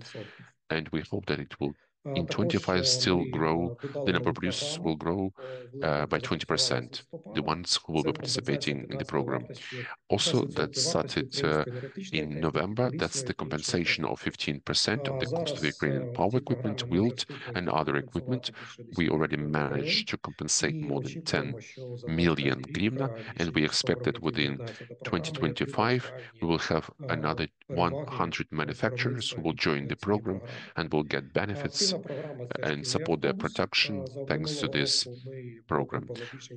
and we hope that it will in 25 still grow. The number of producers will grow by 20%, the ones who will be participating in the program. Also, that started in November. That's the compensation of 15% of the cost of the Ukrainian power equipment, wheeled, and other equipment. We already managed to compensate more than 10 million hryvnia, and we expect that within 2025 we will have another 100 manufacturers who will join the program and will get benefits and support their production thanks to this program.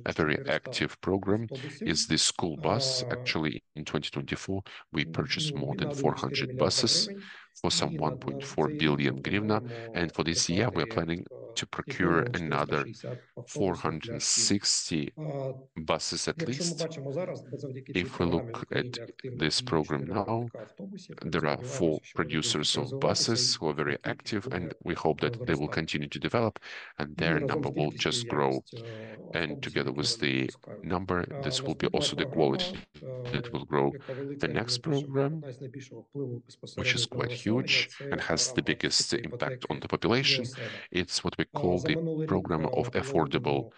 A very active program is the school bus. Actually, in 2024, we purchased more than 400 buses for some 1.4 billion hryvnia, and for this year, we're planning to procure another 460 buses at least. If we look at this program now, there are 4 producers of buses who are very active, and we hope that they will continue to develop and their number will just grow. And together with the number, this will be also the quality that will grow. The next program, which is quite huge and has the biggest impact on the population, it's what we call the program of affordable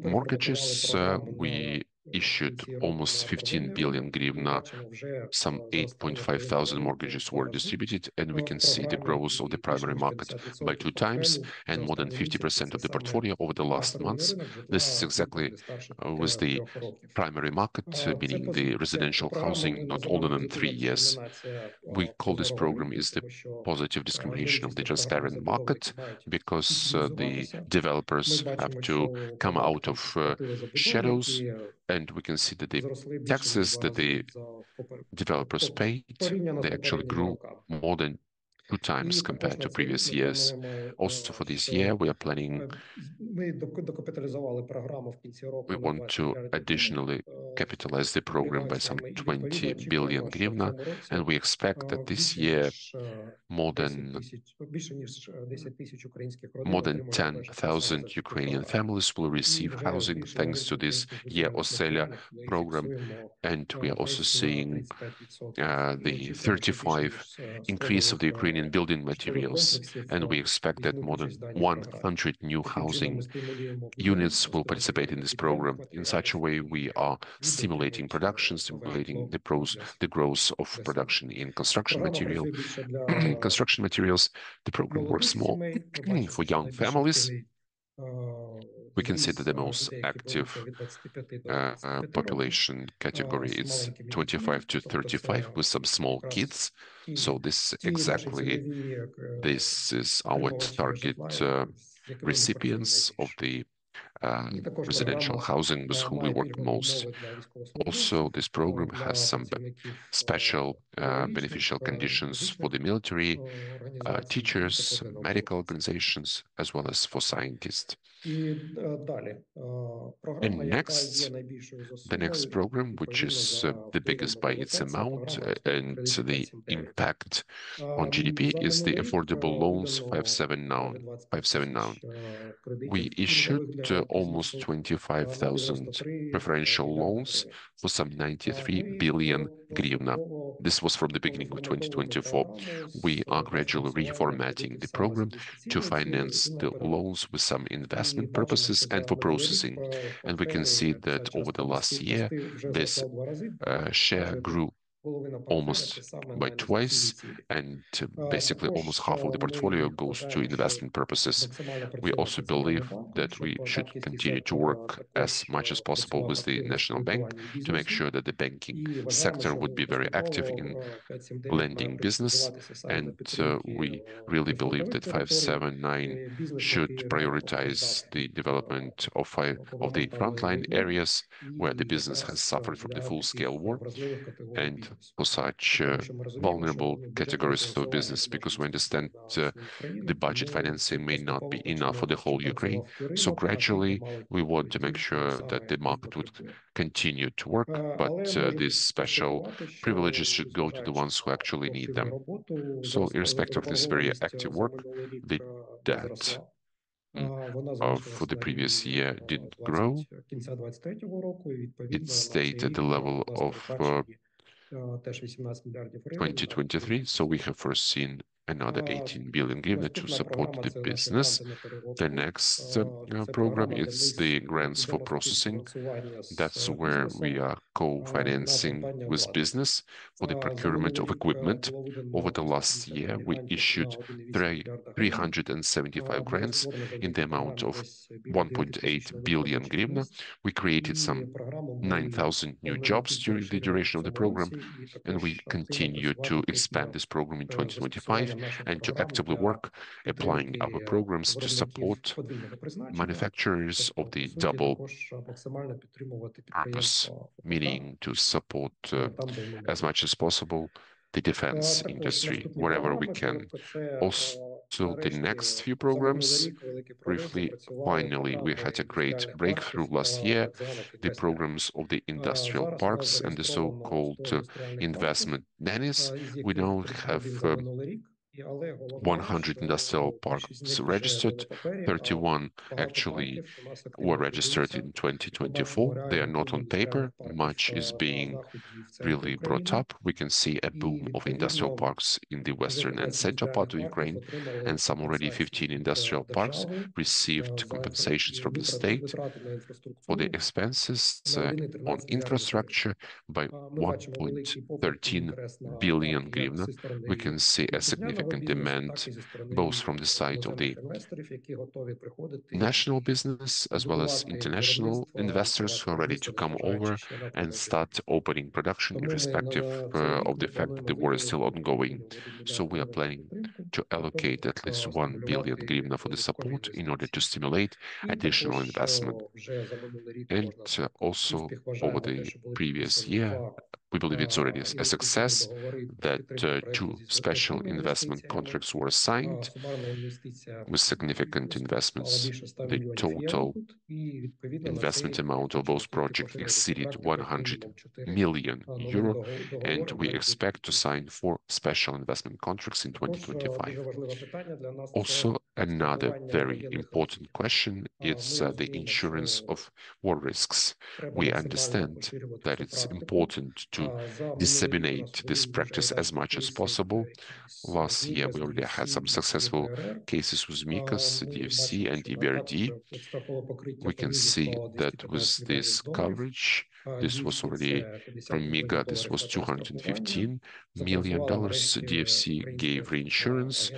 mortgages. We issued almost 15 billion hryvnia, some 8.5 thousand mortgages were distributed, and we can see the growth of the primary market by 2 times and more than 50% of the portfolio over the last months. This is exactly with the primary market, meaning the residential housing, not older than 3 years. We call this program is the positive discrimination of the transparent market, because the developers have to come out of shadows, and we can see that the taxes that the developers paid, they actually grew more than 2 times compared to previous years. Also for this year, we are planning, we want to additionally capitalize the program by some 20 billion hryvnia, and we expect that this year more than 10,000 Ukrainian families will receive housing thanks to this Year Oselia program. And we are also seeing the 35 increase of the Ukrainian building materials, and we expect that more than 100 new housing units will participate in this program. In such a way, we are stimulating production, stimulating the growth of production in construction materials. The program works more for young families. We can see that the most active population category is 25 to 35 with some small kids. So this is our target recipients of the residential housing with whom we work most. Also, this program has some special beneficial conditions for the military, teachers, medical organizations, as well as for scientists. And next, the next program, which is the biggest by its amount and the impact on GDP, is the affordable loans 579. We issued almost 25,000 preferential loans for some 93 billion hryvnia. This was from the beginning of 2024. We are gradually reformatting the program to finance the loans with some investment purposes and for processing. And we can see that over the last year, this share grew almost by twice, and basically almost half of the portfolio goes to investment purposes. We also believe that we should continue to work as much as possible with the National Bank to make sure that the banking sector would be very active in lending business, and we really believe that 579 should prioritize the development of the frontline areas where the business has suffered from the full-scale war, and for such vulnerable categories of business, because we understand the budget financing may not be enough for the whole Ukraine. So gradually, we want to make sure that the market would continue to work, but these special privileges should go to the ones who actually need them. So irrespective of this very active work, the debt for the previous year didn't grow. It stayed at the level of 2023, so we have foreseen another 18 billion hryvnia to support the business. The next program is the grants for processing. That's where we are co-financing with business for the procurement of equipment. Over the last year, we issued 375 grants in the amount of 1.8 billion hryvnia. We created some 9,000 new jobs during the duration of the program, and we continue to expand this program in 2025 and to actively work applying our programs to support manufacturers of the double purpose, meaning to support as much as possible the defense industry wherever we can. Also, the next few programs, briefly, finally, we had a great breakthrough last year, the programs of the industrial parks and the so-called investment nannies. We now have 100 industrial parks registered, 31 actually were registered in 2024. They are not on paper. Much is being really brought up. We can see a boom of industrial parks in the western and central part of Ukraine, and some already 15 industrial parks received compensations from the state for the expenses on infrastructure by 1.13 billion hryvnia. We can see a significant demand both from the side of the national business as well as international investors who are ready to come over and start opening production irrespective of the fact that the war is still ongoing. So we are planning to allocate at least 1 billion hryvnia for the support in order to stimulate additional investment. And also over the previous year, we believe it's already a success that two special investment contracts were signed with significant investments. The total investment amount of those projects exceeded 100 million euro, and we expect to sign 4 special investment contracts in 2025. Also, another very important question is the insurance of war risks. We understand that it's important to disseminate this practice as much as possible. Last year, we already had some successful cases with MICAS, DFC, and EBRD. We can see that with this coverage, this was already from MIGA, this was $215 million. DFC gave reinsurance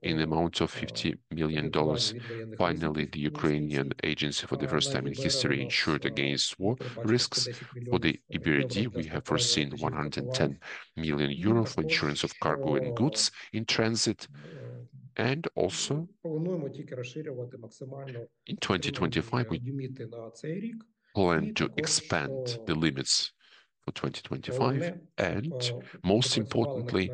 in the amount of $50 million. Finally, the Ukrainian agency for the first time in history insured against war risks. For the EBRD, we have foreseen 110 million euro for insurance of cargo and goods in transit. And also, in 2025, we plan to expand the limits for 2025, and most importantly,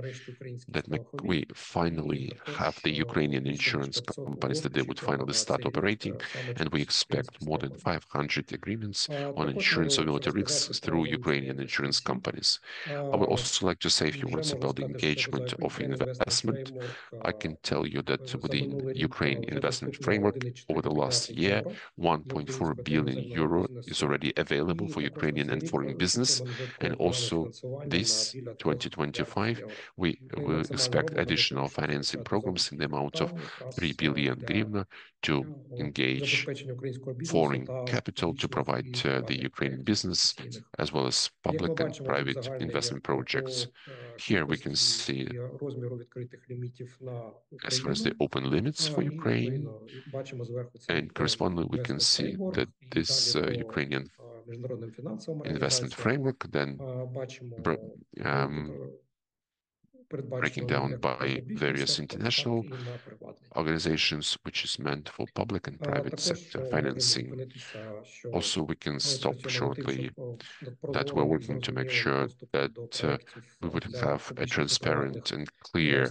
that we finally have the Ukrainian insurance companies that they would finally start operating, and we expect more than 500 agreements on insurance of military risks through Ukrainian insurance companies. I would also like to say a few words about the engagement of investment. I can tell you that within Ukraine investment framework over the last year, 1.4 billion euro is already available for Ukrainian and foreign business. And also this 2025, we will expect additional financing programs in the amount of 3 billion hryvnia to engage foreign capital to provide the Ukrainian business as well as public and private investment projects. Here we can see as far as the open limits for Ukraine, and correspondingly we can see that this Ukrainian investment framework then breaking down by various international organizations, which is meant for public and private sector financing. Also, we can stop shortly that we're working to make sure that we would have a transparent and clear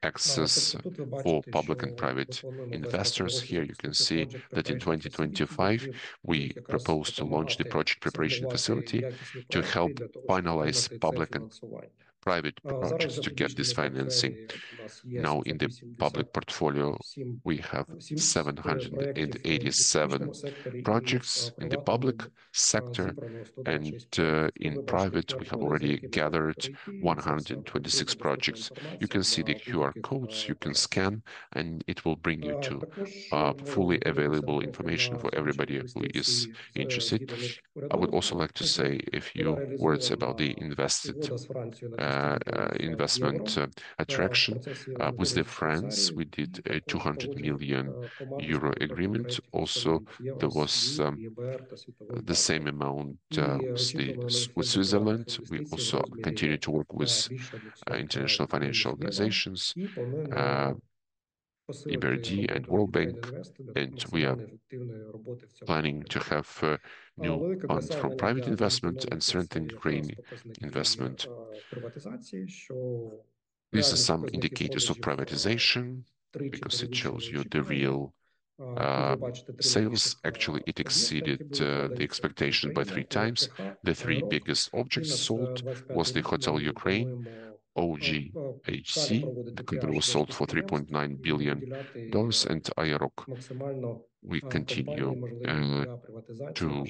access for public and private investors. Here you can see that in 2025, we propose to launch the project preparation facility to help finalize public and private projects to get this financing. Now in the public portfolio, we have 787 projects in the public sector, and in private, we have already gathered 126 projects. You can see the QR codes you can scan, and it will bring you to fully available information for everybody who is interested. I would also like to say a few words about the investment attraction. With the France, we did a 200 million euro agreement. Also, there was the same amount with Switzerland. We also continue to work with international financial organizations, EBRD and World Bank, and we are planning to have new funds from private investment and strengthen Ukraine investment. These are some indicators of privatization because it shows you the real sales. Actually, it exceeded the expectation by 3 times. The 3 biggest objects sold was the Hotel Ukraine, OGHC, the company was sold for $3.9 billion, and Aerok. We continue to,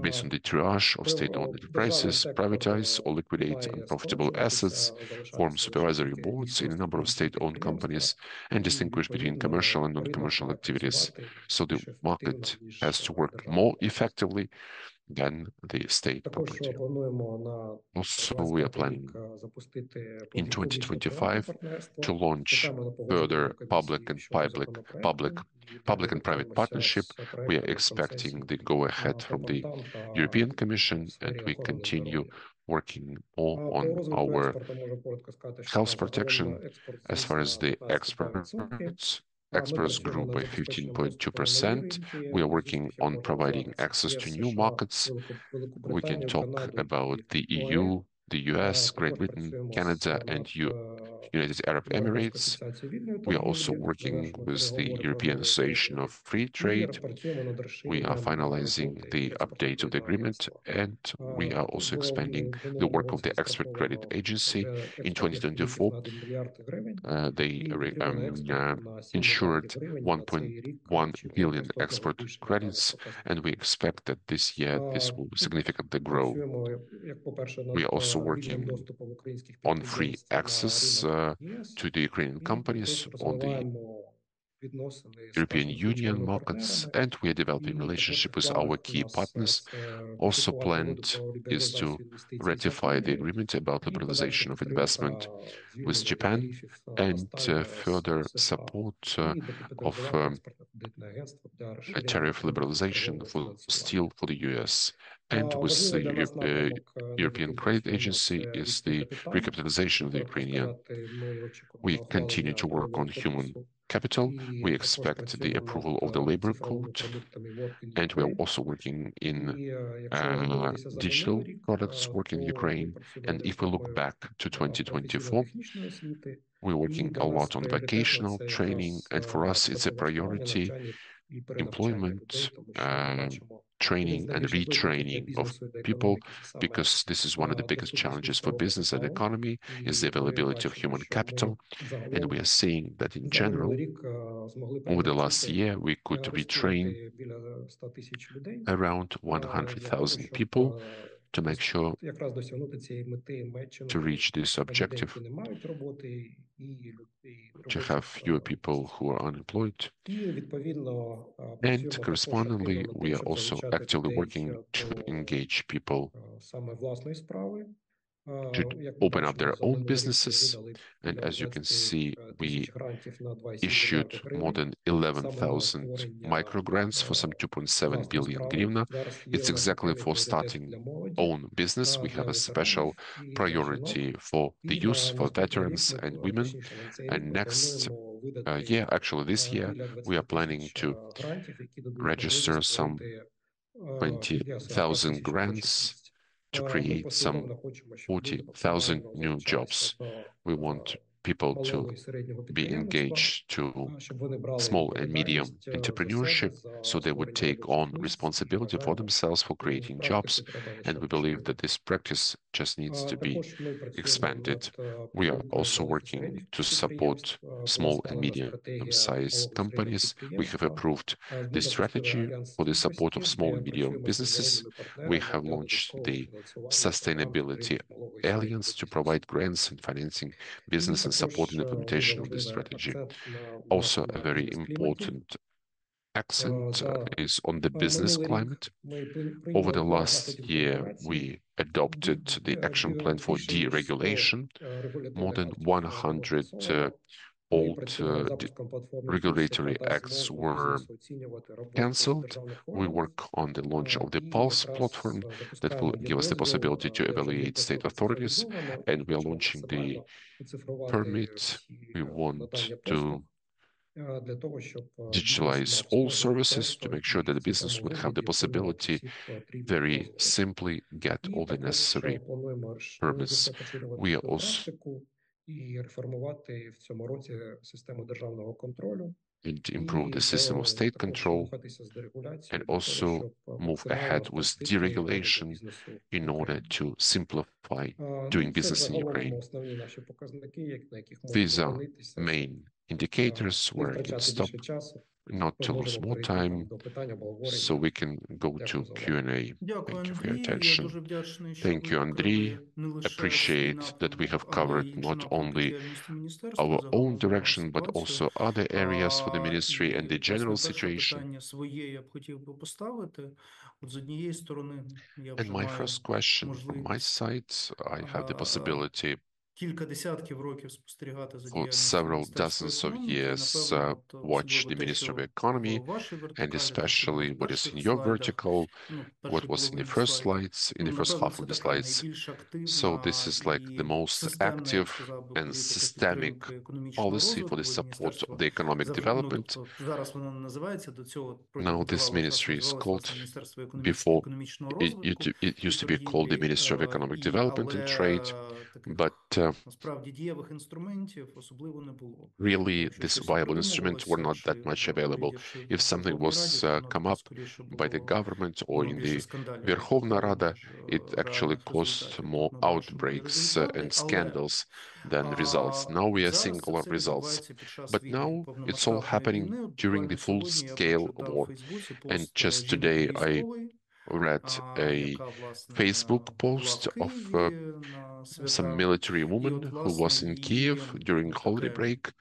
based on the triage of state-owned enterprises, privatize or liquidate unprofitable assets, form supervisory boards in a number of state-owned companies, and distinguish between commercial and non-commercial activities. So the market has to work more effectively than the state property. Also, we are planning in 2025 to launch further public and private partnership. We are expecting the go-ahead from the European Commission, and we continue working more on our health protection. As far as the exports grew by 15.2%. We are working on providing access to new markets. We can talk about the EU, the US, Great Britain, Canada, and United Arab Emirates. We are also working with the European Association of Free Trade. We are finalizing the update of the agreement, and we are also expanding the work of the Export Credit Agency. In 2024, they insured 1.1 billion export credits, and we expect that this year this will significantly grow. We are also working on free access to the Ukrainian companies on the European Union markets, and we are developing relationship with our key partners. Also planned is to ratify the agreement about liberalization of investment with Japan and further support of a tariff liberalization for steel for the US. And with the European Credit Agency is the recapitalization of the Ukrainian. We continue to work on human capital. We expect the approval of the labor code, and we are also working in digital products working in Ukraine. And if we look back to 2024, we're working a lot on vocational training, and for us it's a priority. Employment, training and retraining of people, because this is one of the biggest challenges for business and economy, is the availability of human capital. And we are seeing that in general, over the last year, we could retrain around 100,000 people. to make sure якраз досягнути цієї мети to матчингу reach this людей, objective, які не мають роботи, і to have робочих fewer people місць. who are unemployed. І відповідно And працюємо також correspondingly, активно над we тим, are щоб also залучати actively людей working to до engage people саме власної справи. to Як ми open up бачимо, their за own минулий рік ми businesses. видали And біля as you can 11 see, we тисяч грантів на 2,7 issued мільярди more гривень. than Саме на 11,000 створення microgrants for some 2.7 власної billion справи. hryvnia. Зараз є It's у нас exactly окремий for пріоритет starting для молоді, own business. We для have a special ветеранів і для жінок. priority for the І youth, на for наступний рік veterans and ми, women. точніше, на цей рік And ми next плануємо видати year, actually this year, біля we are 20 planning тисяч to грантів, які дадуть register можливість some створити біля 40 20,000 тисяч робочих grants місць. to Ми create some послідовно хочемо, щоб люди 40,000 максимально new залучалися jobs. до We want people to малого і середнього be підприємництва, engaged to щоб вони брали small and medium відповідальність за себе, entrepreneurship, за so they would створення take робочих on місць. І responsibility for вважаємо, themselves for цю creating практику jobs. треба лише And we believe that поширити. this practice just needs to be Також ми працюємо expanded. над We are підтримкою also малих і working середніх to support підприємств. Була small and схвалена стратегія medium-sized малого і середнього companies. We have підприємства. approved Ми the запустили strategy альянс for the support стійкості, of small де and medium працюємо з businesses. міжнародними We партнерами have для launched додаткового the фінансування програм Sustainability підтримки малого і середнього Alliance to бізнесу. provide grants and financing І business and support також in дуже implementation of this важливий strategy. акцент у нас Also, a на very бізнес-кліматі. important accent За is on the business минулий рік climate. ми Over прийняли the план last заходів з year, регуляції. we adopted the action plan for Більше ніж 100 deregulation. More регуляторних than актів 100 було скасовано. Ми old працюємо над запуском платформи Hlib, яка regulatory дасть acts змогу were бізнесу оцінювати роботу cancelled. державних We органів. work on the launch of the І Pulse якраз platform that запускаємо will give us the дозвіл, possibility to де вже evaluate state процедура authorities, цифровізована. and we are Хочемо launching the максимально оцифрувати permit. всі We want надання to послуг для того, щоб бізнес digitalize мав all змогу services to просто make sure that і the в цифровому business would have the вигляді отримувати possibility всі потрібні very дозволи. simply get І all the також necessary плануємо permits. поширювати We are цю also практику і реформувати в цьому році систему державного контролю. to improve the system of state Також control рухатися з дерегуляцією and для того, also щоб move максимально ahead with спростити роботу deregulation бізнесу in в order Україні. to simplify Ну, doing це business in загалом Ukraine. основні наші показники, на яких можу These are зупинитися, щоб main indicators не where I can втрачати stop, більше часу. not Ми to lose можемо more перейти time, до питань so обговорення. we can go to Дякую за увагу. Q&A. Дякую, Thank you for your Андрій. Я attention. дуже вдячний, що Thank ви you, покрили Andrii. не лише свій Appreciate that we have напрямок, але covered й інші not напрямки only діяльності міністерства, our own загалом direction, but ситуацію. also other areas for the ministry and І, the власне, general перше situation. питання своє я б хотів би поставити. От з однієї сторони, я And вже my маю first question from my можливість side, I have the possibility кілька десятків років спостерігати за for діяльністю several Міністерства dozens of економіки. years Напевно, от watch особливо the те, Ministry of що Economy, в вашій and вертикалі, те, що було especially в what is in перших your слайдах, vertical, ну, в what першій was in the половині first слайдів. slides, in Ну, the first напевно, half це of the така slides. найбільш So активна this is like the і most системна, я б active сказав би, and політика systemic підтримки економічного policy for the розвитку. support of Міністерство the economic завжди, ну, development. тобто зараз воно не називається, до цього Now протягом this тривалого часу ministry is називалось, власне, called, Міністерство before економічного it, розвитку it і used to be called the торгівлі, Ministry of Economic і, Development and Trade, таких but насправді дієвих інструментів особливо не було. really Якщо these щось viable instruments were придумувалося, not that чи much в available. уряді, чи If в something Верховній Раді, was то воно come таке up скоріше by the було, government or in більше the скандальне, Верховна Rada, ніж it actually реальних caused результатів. more Тут ми бачимо і outbreaks результати, and але scandals than results. Now we are зараз seeing це a lot все of results, відбувається під час but війни, now it's all повномасштабної happening війни. От during буквально the full сьогодні я scale прочитав у war. Фейсбуці And пост just жінки today I військової, read a яка, власне, Facebook була post в of Києві на some свята. military І woman от, who власне, was in її Kiev during holiday таке break,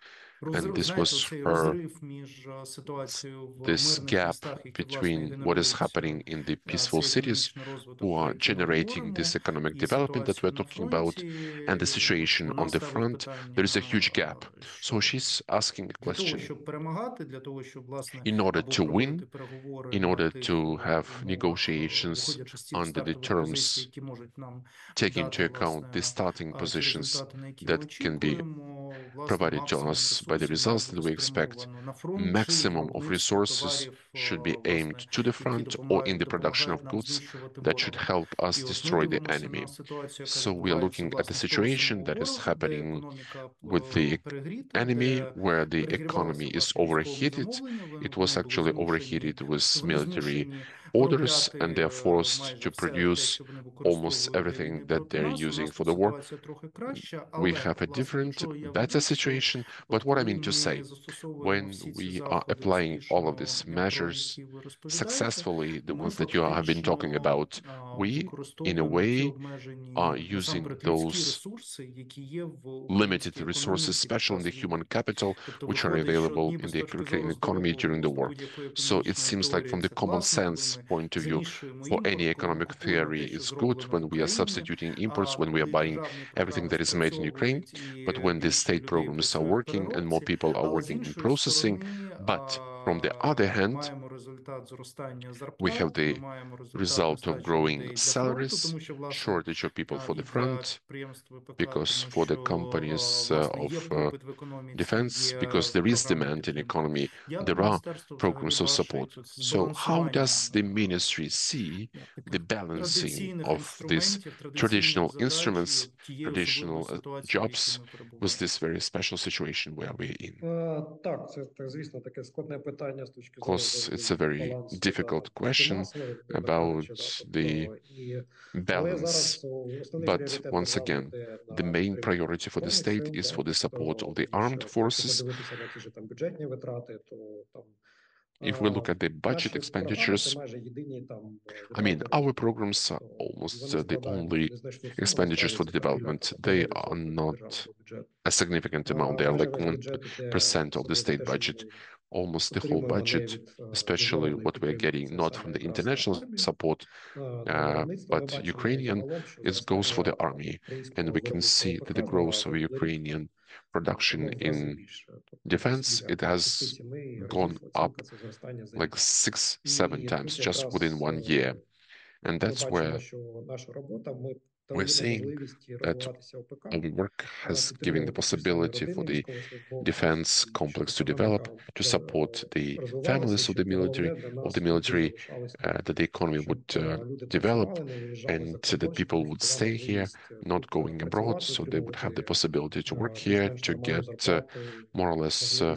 and this знаєте, was оцей her розрив між ситуацією в this мирних gap містах, які, власне, between what is генерують happening in the peaceful цей cities економічний розвиток, who про are який ми generating this говоримо, economic і development that we're ситуацію на talking about, фронті. and the От situation вона on the ставить front. There is a питання, huge gap. So що she's asking a для того, question. щоб перемагати, для того, щоб, власне, In order або to проводити win, переговори in на order тих to have умовах, negotiations виходячи з тих under the стартових позицій, terms, які можуть нам take дати, into account власне, the starting ті positions результати, на які ми that can be очікуємо, власне, provided to максимум us by the ресурсів має results бути that we expect. спрямовано на фронт чи Maximum of виробництво resources товарів, should be aimed власне, to the які front or in the production of допомагають нам goods знищувати that should ворога. help us І от ми destroy the дивимося enemy. на ситуацію, яка So we are відбувається, looking at the власне, в того situation самого that is ворога, де happening економіка with the перегріта, enemy, де where the перегрівалися, economy is власне, військові overheated. замовлення, It вони was були actually змушені, overheated with вони military змушені orders, and they're forced to produce almost everything that they're using for the war. We have a different, better situation. But what I mean to say, when we are applying all of these measures successfully, the ones that you have been talking about, we, in a way, are using those limited resources, especially in the human capital, which are available in the Ukrainian economy during the war. So it seems like from the common sense point of view, for any economic theory, it's good when we are substituting imports, when we are buying everything that is made in Ukraine, but when the state programs are working and more people are working in processing. But from the other hand, we have the result of growing salaries, shortage of people for the front, because for the companies of defense, because there is demand in economy, there are programs of support. So how does the ministry see the balancing of these traditional instruments, traditional jobs with this very special situation where we're in? Of course, it's a very difficult question about the balance. But once again, the main priority for the state is for the support of the armed forces. If we look at the budget expenditures, I mean, our programs are almost the only expenditures for the development. They are not a significant amount. They are like 1% of the state budget, almost the whole budget, especially what we're getting not from the international support, but Ukrainian, it goes for the army. And we can see that the growth of Ukrainian production in defense, it has gone up like 6-7 times just within 1 year. And that's where we're saying that our work has given the possibility for the defense complex to develop, to support the families of the military, that the economy would develop, and that people would stay here, not going abroad, so they would have the possibility to work here, to get more or less a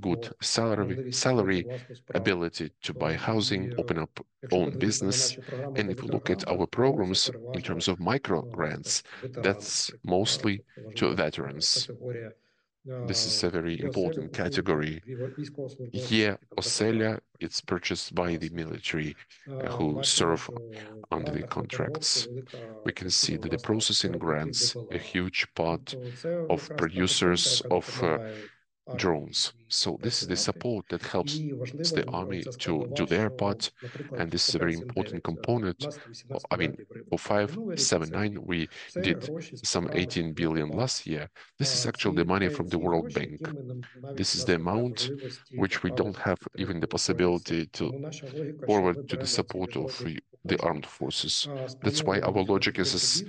good salary, ability to buy housing, open up own business. And if we look at our programs in terms of micro grants, that's mostly to veterans. This is a very important category. Here, Oselia, it's purchased by the military who serve under the contracts. We can see that the processing grants a huge part of producers of drones. So this is the support that helps the army to do their part, and this is a very important component. I mean, for 579, we did some 18 billion last year. This is actually the money from the World Bank. This is the amount which we don't have even the possibility to forward to the support of the armed forces. That's why our logic is as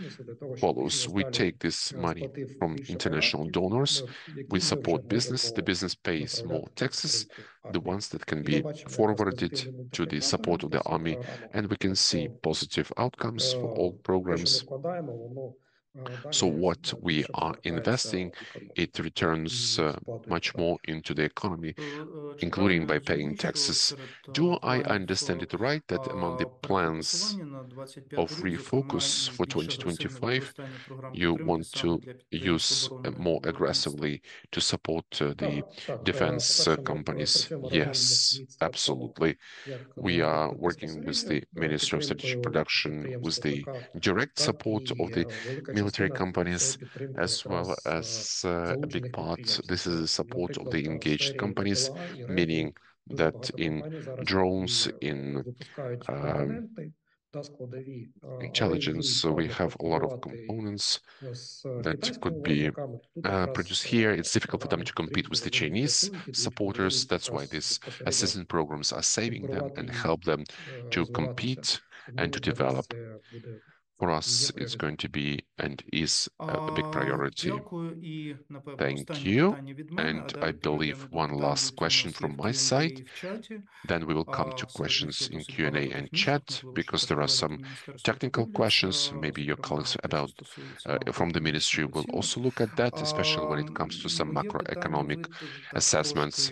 follows. We take this money from international donors, we support business, the business pays more taxes, the ones that can be forwarded to the support of the army, and we can see positive outcomes for all programs. So what we are investing, it returns much more into the economy, including by paying taxes. Do I understand it right that among the plans of refocus for 2025, you want to use more aggressively to support the defense companies? Yes, absolutely. We are working with the Ministry of Strategic Production with the direct support of the military companies, as well as a big part. This is the support of the engaged companies, meaning that in drones, in intelligence, so we have a lot of components that could be produced here. It's difficult for them to compete with the Chinese supporters. That's why these assistance programs are saving them and help them to compete and to develop. For us, it's going to be and is a big priority. Thank you. And I believe one last question from my side. Then we will come to questions in Q&A and chat, because there are some technical questions. Maybe your colleagues from the ministry will also look at that, especially when it comes to some macroeconomic assessments.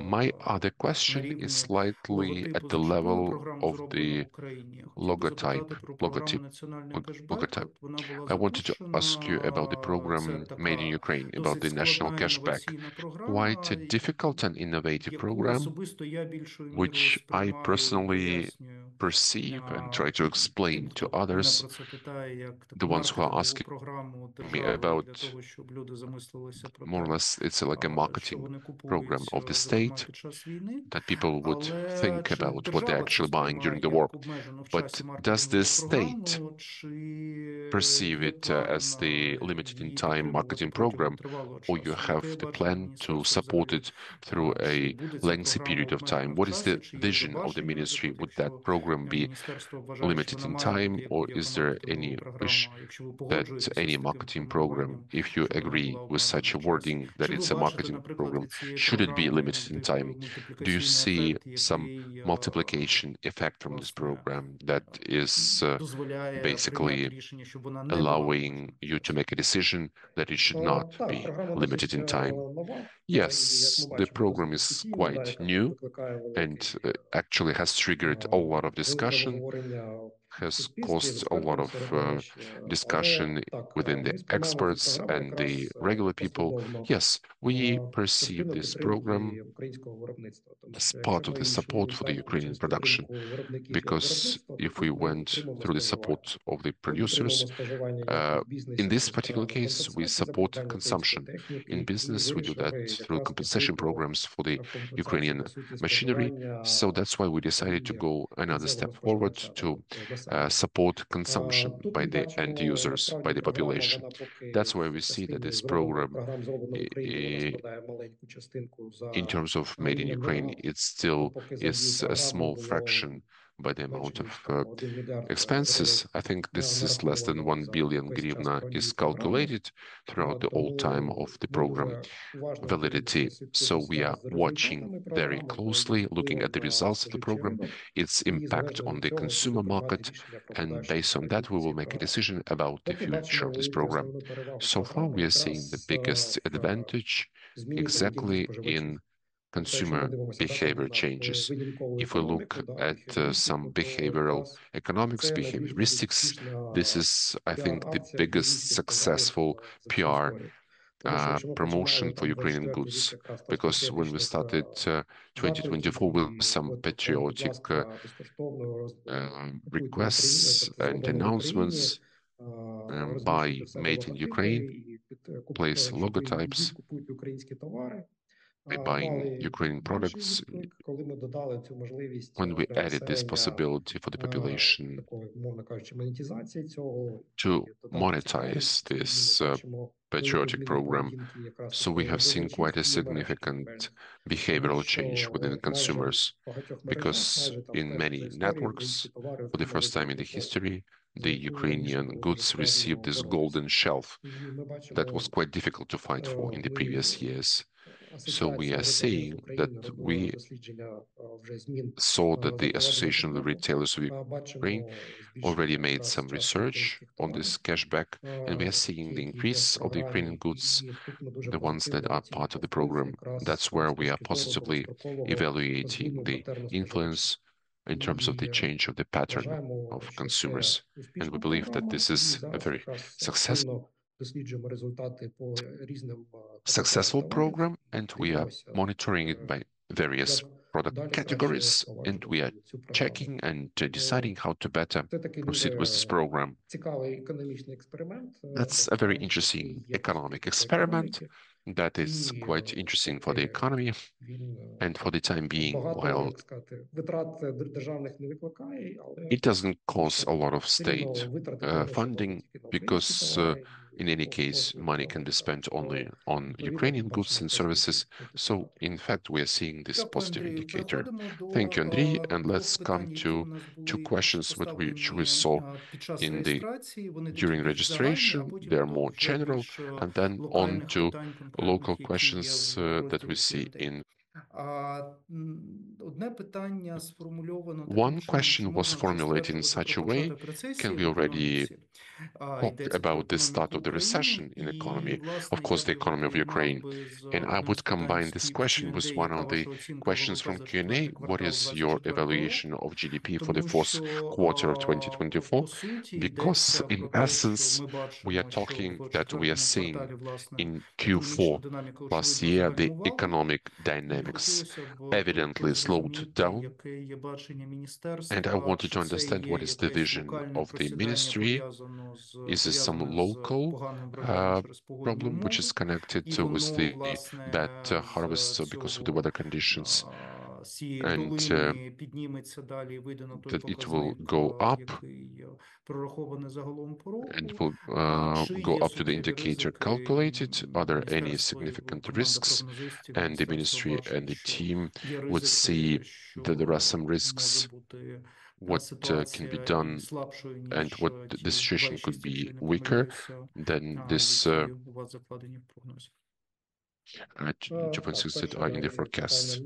My other question is slightly at the level of the logotype. I wanted to ask you about the program Made in Ukraine, about the national cashback. Quite a difficult and innovative program, which I personally perceive and try to explain to others, the ones who are asking me about, more or less, it's like a marketing program of the state that people would think about what they're actually buying during the war. But does the state perceive it as the limited in time marketing program, or you have the plan to support it through a lengthy period of time? What is the vision of the ministry? Would that program be limited in time, or is there any wish that any marketing program, if you agree with such a wording that it's a marketing program, should it be limited in time? Do you see some multiplication effect from this program that is basically allowing you to make a decision that it should not be limited in time? Yes, the program is quite new and actually has triggered a lot of discussion, has caused a lot of discussion within the experts and the regular people. Yes, we perceive this program as part of the support for the Ukrainian production, because if we went through the support of the producers, in this particular case, we support consumption. In business, we do that through compensation programs for the Ukrainian machinery. So that's why we decided to go another step forward to support consumption by the end users, by the population. That's why we see that this program, in terms of Made in Ukraine, it still is a small fraction by the amount of expenses. I think this is less than 1 billion hryvnia is calculated throughout the whole time of the program validity. So we are watching very closely, looking at the results of the program, its impact on the consumer market, and based on that, we will make a decision about the future of this program. So far, we are seeing the biggest advantage exactly in consumer behavior changes. If we look at some behavioral economics, behavioristics, this is, I think, the biggest successful PR promotion for Ukrainian goods, because when we started 2024 with some patriotic requests and announcements by Made in Ukraine, place logotypes, by buying Ukrainian products, when we added this possibility for the population to monetize this patriotic program, so we have seen quite a significant behavioral change within consumers, because in many networks, for the first time in the history, the Ukrainian goods received this golden shelf that was quite difficult to fight for in the previous years. So we are saying that we saw that the Association of the Retailers of Ukraine already made some research on this cashback, and we are seeing the increase of the Ukrainian goods, the ones that are part of the program. That's where we are positively evaluating the influence in terms of the change of the pattern of consumers. And we believe that this is a very successful program, and we are monitoring it by various product categories, and we are checking and deciding how to better proceed with this program. That's a very interesting economic experiment that is quite interesting for the economy, and for the time being, while it doesn't cause a lot of state funding, because in any case, money can be spent only on Ukrainian goods and services. So, in fact, we are seeing this positive indicator. Thank you, Andrii. And let's come to two questions which we saw in during registration. They are more general, and then on to local questions that we see in. One question was formulated in such a way: can we already talked about the start of the recession in economy, of course, the economy of Ukraine. And I would combine this question with one of the questions from Q&A. What is your evaluation of GDP for the fourth quarter of 2024? Because in essence, we are talking that we are seeing in Q4 last year, the economic dynamics evidently slowed down. And I wanted to understand what is the vision of the ministry. Is this some local problem which is connected with the bad harvest because of the weather conditions, and that it will go up and will go up to the indicator calculated? Are there any significant risks? And the ministry and the team would see that there are some risks. What can be done, and what the situation could be weaker than this 2.6 that are in the forecast.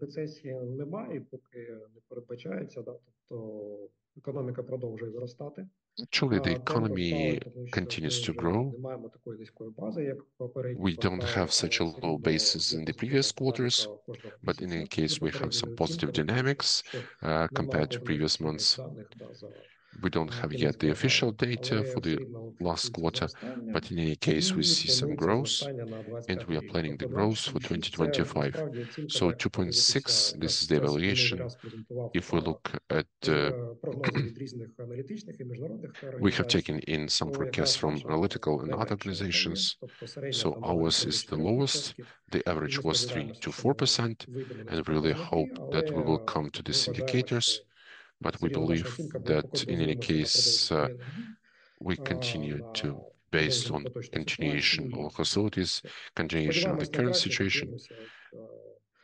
Рецесії немає, поки не передбачається, тобто економіка продовжує зростати. Actually, the economy continues to grow. We don't have such a low basis in the previous quarters, but in any case, we have some positive dynamics compared to previous months. We don't have yet the official data for the last quarter, but in any case, we see some growth, and we are planning the growth for 2025. So 2.6, this is the evaluation. If we look at, we have taken in some forecasts from analytical and other organizations. So ours is the lowest. The average was 3 to 4%, and we really hope that we will come to these indicators. But we believe that in any case, we continue to, based on continuation of hostilities, continuation of the current situation,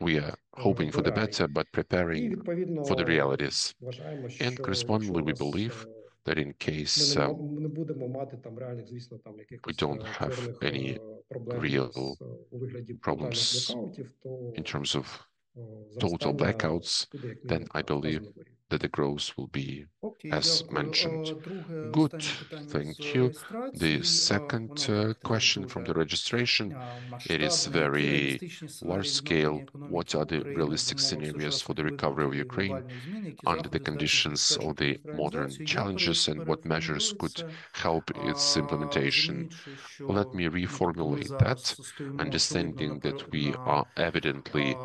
we are hoping for the better, but preparing for the realities. And correspondingly, we believe that in case we don't have any real problems in terms of total blackouts, then I believe that the growth will be as mentioned. Good, thank you. The second question from the registration, it is very large scale. What are the realistic scenarios for the recovery of Ukraine under the conditions of the modern challenges, and what measures could help its implementation? Let me reformulate that, understanding that we are evidently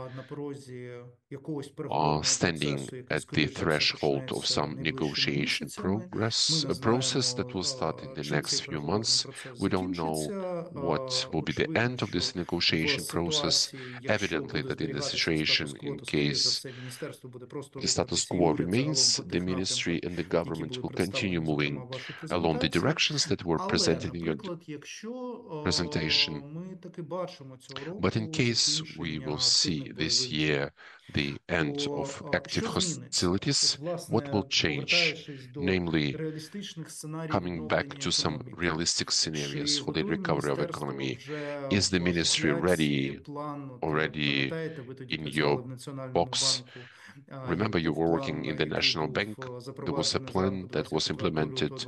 standing at the threshold of some negotiation process that will start in the next few months. We don't know what will be the end of this negotiation process. Evidently that in the situation, in case the status quo remains, the ministry and the government will continue moving along the directions that were presented in your presentation. But in case we will see this year the end of active hostilities, what will change? Namely, coming back to some realistic scenarios for the recovery of economy. Is the ministry ready already in your box? Remember, you were working in the National Bank. There was a plan that was implemented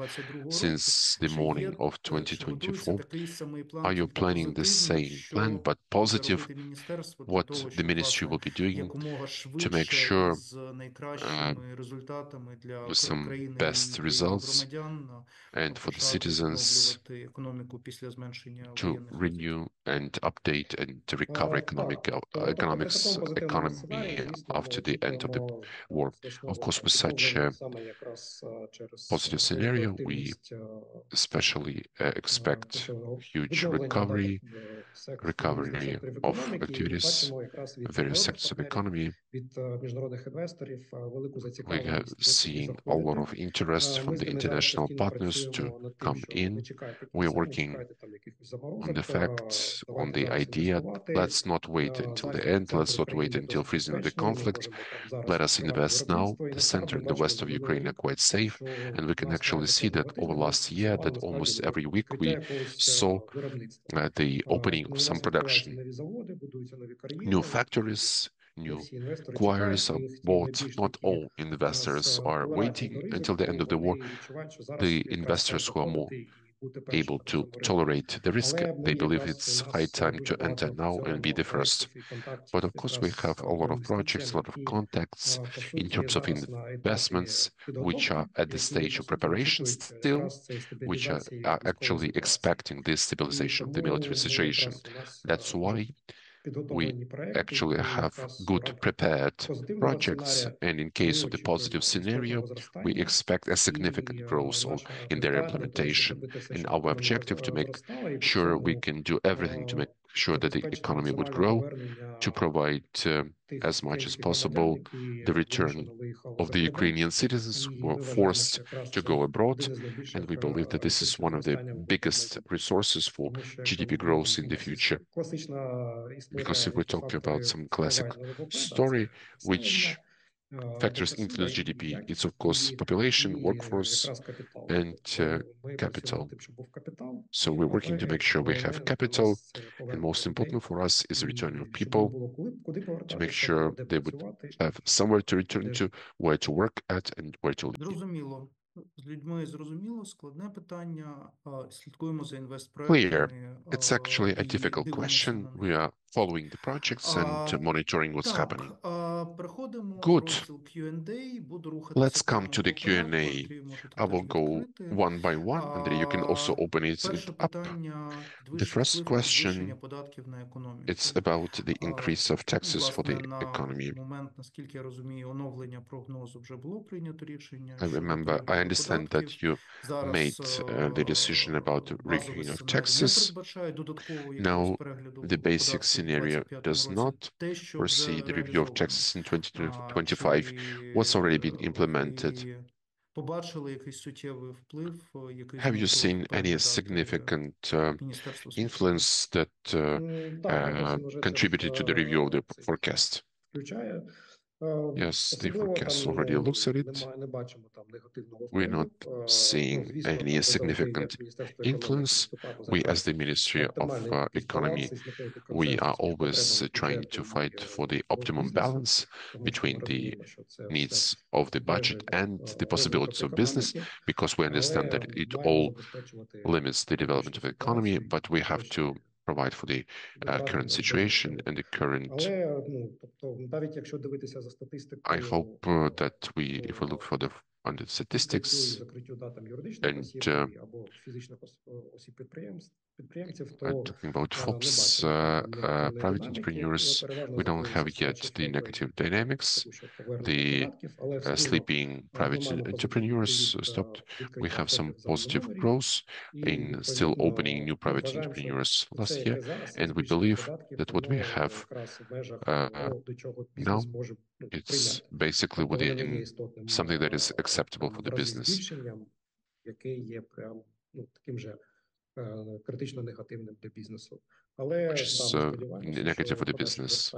since the morning of 2024. Are you planning the same plan, but positive? What the ministry will be doing to make sure with some best results and for the citizens to renew and update and to recover economy after the end of the war. Of course, with such a positive scenario, we especially expect huge recovery of activities, various sectors of economy. We have seen a lot of interest from the international partners to come in. We are working on the fact, on the idea, let's not wait until the end, let's not wait until freezing the conflict. Let us invest now. The center and the west of Ukraine are quite safe, and we can actually see that over last year that almost every week we saw the opening of some production, new factories, new acquirers are bought. Not all investors are waiting until the end of the war. The investors who are more able to tolerate the risk, they believe it's high time to enter now and be the first. But of course, we have a lot of projects, a lot of contacts in terms of investments, which are at the stage of preparation still, which are actually expecting this stabilization of the military situation. That's why we actually have good prepared projects, and in case of the positive scenario, we expect a significant growth in their implementation. And our objective to make sure we can do everything to make sure that the economy would grow, to provide as much as possible the return of the Ukrainian citizens who are forced to go abroad. And we believe that this is one of the biggest resources for GDP growth in the future. Because if we talk about some classic story, which factors influence GDP, it's of course population, workforce, and capital. So we're working to make sure we have capital, and most important for us is the return of people, to make sure they would have somewhere to return to, where to work at, and where to live. Зрозуміло. З людьми зрозуміло, складне питання. Слідкуємо за Clear. інвестпроектами It's actually a і difficult дивимося question. на них. We are following the projects and monitoring what's happening. Так, переходимо в Good. розділ Q&A. Буду рухатися Let's come прямо to the по порядку. Q&A. Андрій, можете I теж will go відкрити. one by one. Andrii, you can also open it Перше up. питання. The first Підвищення question, податків на економіку. it's about the increase of taxes for Власне, the на economy. момент, наскільки я розумію, оновлення прогнозу вже було прийнято рішення I щодо remember, I перегляду understand податків. that you Зараз made the decision about базовий reviewing of сценарій не taxes. передбачає додаткового якогось Now, перегляду the basic податків у scenario 2025 does році. not Те, що foresee вже the review of реалізовано. taxes in 2025. What's already been implemented? Ви побачили якийсь суттєвий вплив, який Have you змусив seen any significant Міністерство influence that contributed to the review of the forecast? Yes, the forecast already looks at it. We're not seeing any significant influence. We, as the Ministry of Economy, we are always trying to fight for the optimum balance between the needs of the budget and the possibilities of business, because we understand that it all limits the development of the economy, but we have to provide for the current situation and the current. I hope that if we look for on the statistics and talking about FOPs, private entrepreneurs, we don't have yet the negative dynamics. The sleeping private entrepreneurs stopped. We have some positive growth in still opening new private entrepreneurs last year, and we believe that what we have now, it's basically within something that is acceptable for the business. Which is negative for the business.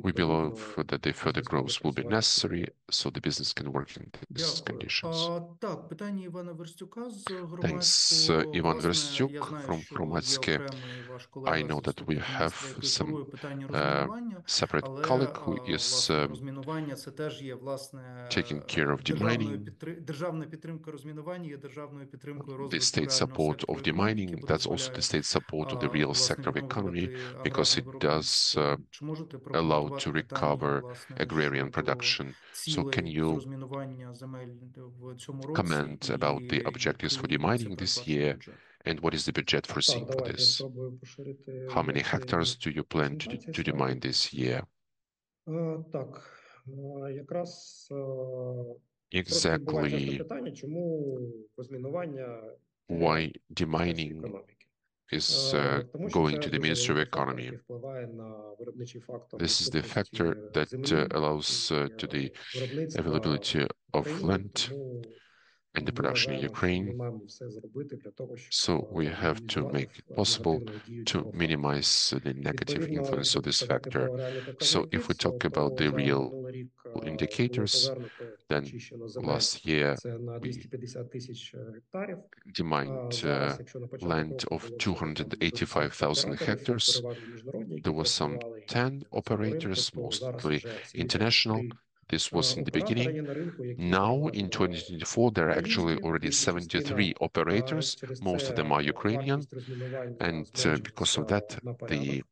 We believe that the further growth will be necessary so the business can work in these conditions. Так, питання Івана Верстюка з Thanks, громадського. Ivan Власне, Verstyuk я знаю, from що є Hromadske. окремий ваш I колега, know that we заступник have міністра, який some курує питання розмінування, separate але, colleague who is власне, розмінування – це теж є, власне, taking care of demining. Державна підтримка розмінування є державною підтримкою The розвитку state реального support сектору of економіки, demining, бо that's also the дозволяє, state support of the real власне, sector of economy, відновлювати because аграрне it does виробництво. Чи можете allow прокоментувати to питання, recover власне, agrarian щодо production. So can цілей з you розмінування земель в цьому році comment about the і objectives for який це demining this передбачений year, бюджет? and what is the budget foreseen for this? How many hectares do you plan to demine this year? Так, якраз Exactly why demining is going to the Ministry of Economy. This is the factor that allows to the availability of land and the production in Ukraine. So we have to make it possible to minimize the negative influence of this factor. So if we talk about the real indicators, then last year we demined land of 285,000 hectares. There was some 10 operators, mostly international. This was in the beginning. Now, in 2024, there are actually already 73 operators. Most of them are Ukrainian. And because of that, the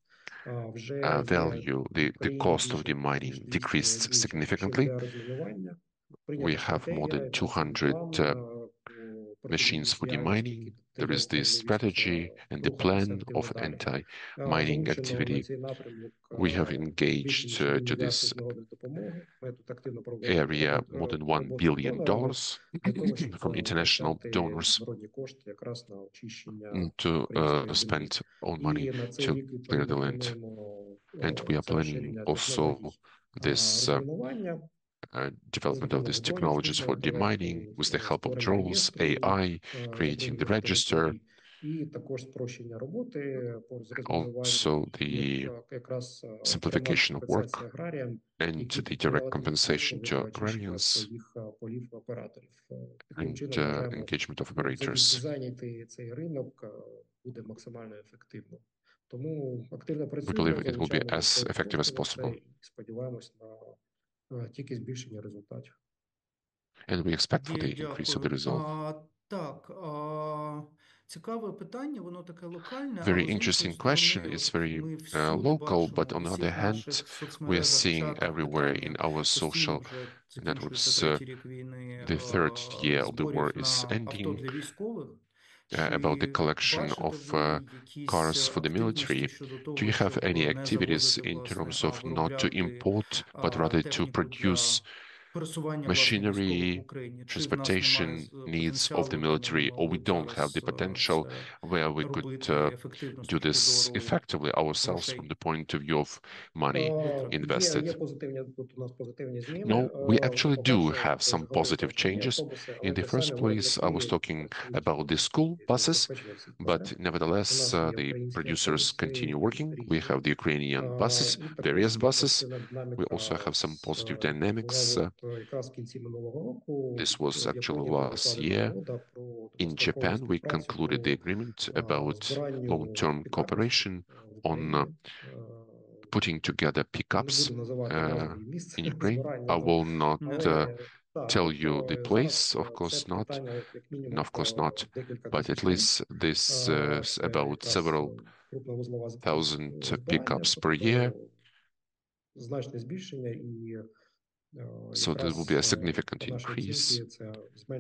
the cost of the mining decreased significantly. We have more than 200 machines for demining. There is this strategy and the plan of anti-mining activity. We have engaged to this area more than $1 billion from international donors to spend own money to clear the land. And we are planning also this development of these technologies for demining with the help of drones, AI, creating the register, also the simplification of work and the direct compensation to agrarians and engagement of operators. We believe it will be as effective as possible. And we expect for the increase of the result. Very interesting question. It's very local, but on the other hand, we are seeing everywhere in our social networks the third year of the war is ending. About the collection of cars for the military. Do you have any activities in terms of not to import, but rather to produce machinery, transportation needs of the military, or we don't have the potential where we could do this effectively ourselves from the point of view of money invested? No, we actually do have some positive changes. In the first place, I was talking about the school buses, but nevertheless, the producers continue working. We have the Ukrainian buses, various buses. We also have some positive dynamics. This was actually last year. In Japan, we concluded the agreement about long-term cooperation on putting together pickups in Ukraine. I will not tell you the place, of course not, but at least this is about several thousand pickups per year. So there will be a significant increase,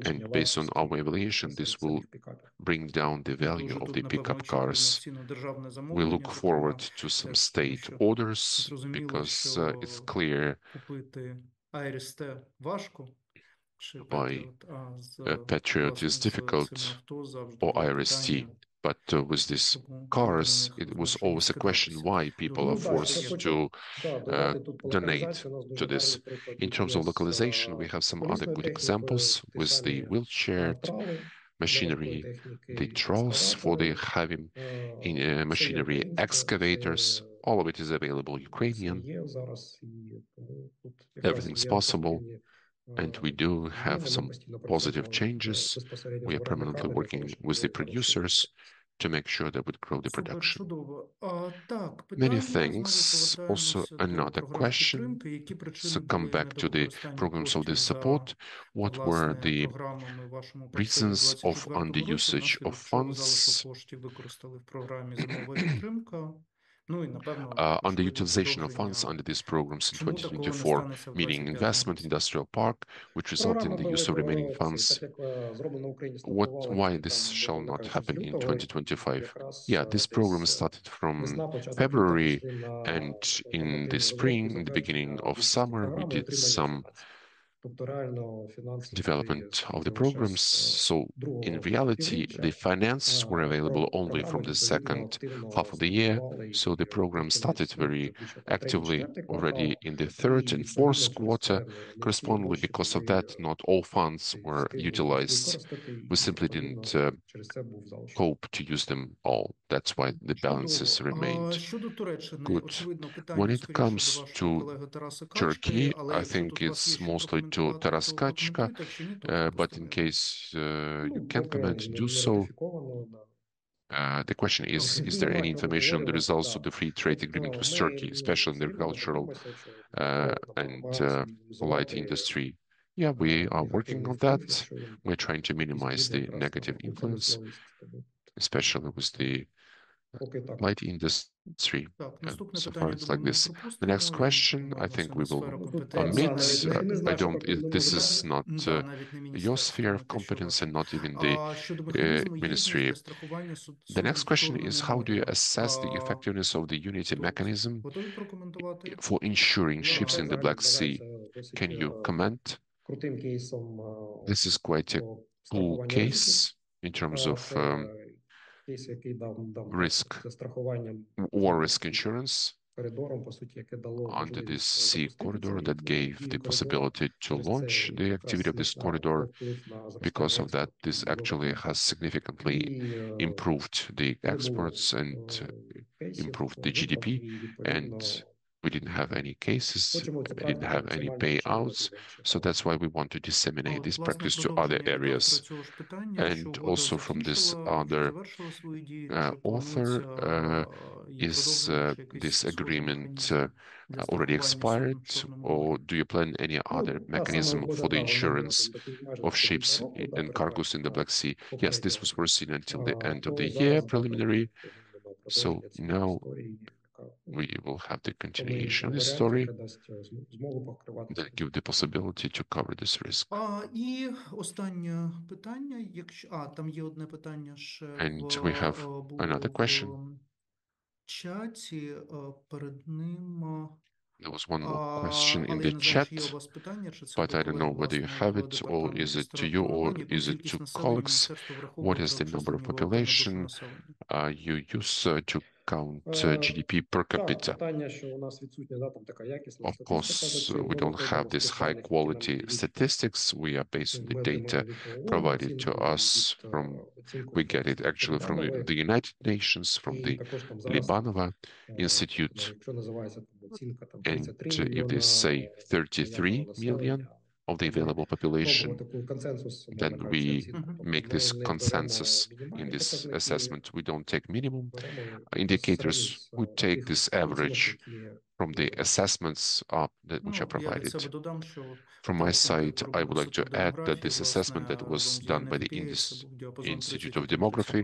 and based on our evaluation, this will bring down the value of the pickup cars. We look forward to some state orders because it's clear by Patriot is difficult or IRST, but with these cars, it was always a question why people are forced to donate to this. In terms of localization, we have some other good examples with the wheelchair machinery, the trolls for the heavy machinery, excavators, all of it is available Ukrainian. Everything's possible. And we do have some positive changes. We are permanently working with the producers to make sure that we grow the production. Many thanks. Also another question. So come back to the programs of this support. What were the reasons of under-usage of funds? Underutilization of funds under these programs in 2024, meaning investment, industrial park, which result in the use of remaining funds. Why this shall not happen in 2025? Yeah, this program started from February, and in the spring, in the beginning of summer, we did some development of the programs. So in reality, the finances were available only from the second half of the year. So the program started very actively already in the third and fourth quarter. Correspondingly, because of that, not all funds were utilized. We simply didn't cope to use them all. That's why the balances remained good. When it comes to Turkey, I think it's mostly to Taraskachka, but in case you can comment, do so. The question is there any information on the results of the free trade agreement with Turkey, especially in the agricultural and light industry? Yeah, we are working on that. We're trying to minimize the negative influence, especially with the light industry. So far, it's like this. The next question, I think we will omit. I don't. This is not your sphere of competence and not even the ministry. The next question is, how do you assess the effectiveness of the unity mechanism for ensuring ships in the Black Sea? Can you comment? This is quite a cool case in terms of risk, war risk insurance under this sea corridor that gave the possibility to launch the activity of this corridor. Because of that, this actually has significantly improved the exports and improved the GDP, and we didn't have any cases, we didn't have any payouts, so that's why we want to disseminate this practice to other areas. And also from this other author, is this agreement already expired, or do you plan any other mechanism for the insurance of ships and cargoes in the Black Sea? Yes, this was foreseen until the end of the year preliminary. So now we will have the continuation of the story that give the possibility to cover this risk. І останнє питання, якщо там є одне питання ще And we have another question. Чаті перед ним. There was one more question in the chat, but I don't know whether you have it, or is it to you, or is it to colleagues? What is the number of population you use to count GDP per capita? Of course, we don't have this high quality statistics. We are based on the data provided to us we get it actually from the United Nations, from the Libanova Institute. And if they say 33 million of the available population, then we make this consensus in this assessment. We don't take minimum indicators, we take this average from the assessments which are provided. From my side, I would like to add that this assessment that was done by the Institute of Demography,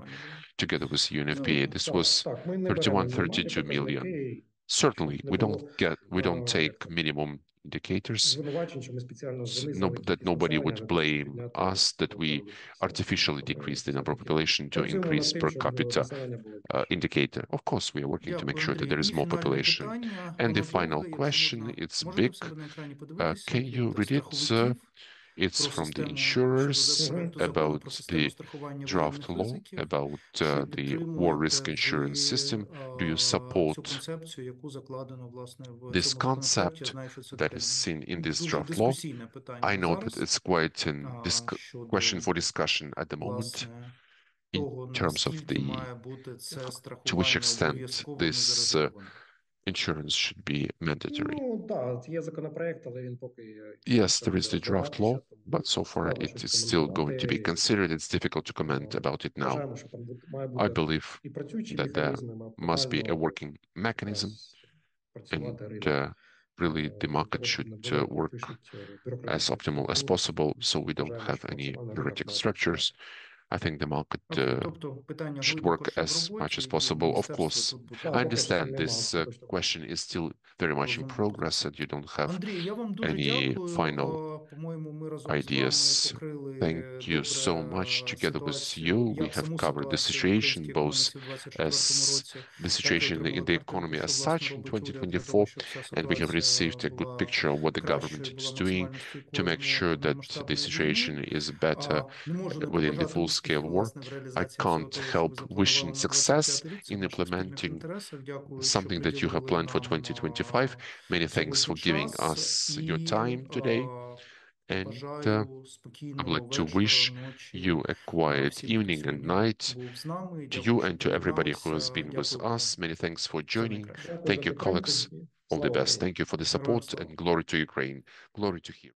together with UNFPA, this was 32 million. Certainly, we don't take minimum indicators, that nobody would blame us that we artificially decrease the number of population to increase per capita indicator. Of course, we are working to make sure that there is more population. And the final question, it's big. Can you read it? It's from the insurers about the draft law, about the war risk insurance system. Do you support this concept that is seen in this draft law? I know that it's quite a question for discussion at the moment in terms of to which extent this insurance should be mandatory. Yes, there is the draft law, but so far it is still going to be considered. It's difficult to comment about it now. I believe that there must be a working mechanism, and really the market should work as optimal as possible, so we don't have any bureaucratic structures. I think the market should work as much as possible. Of course, I understand this question is still very much in progress and you don't have any final ideas. Thank you so much. Together with you, we have covered the situation, both as the situation in the economy as such in 2024, and we have received a good picture of what the government is doing to make sure that the situation is better within the full-scale war. I can't help wishing success in implementing something that you have planned for 2025. Many thanks for giving us your time today. And I would like to wish you a quiet evening and night. To you and to everybody who has been with us, many thanks for joining. Thank you, colleagues. All the best. Thank you for the support, and glory to Ukraine. Glory to Hero.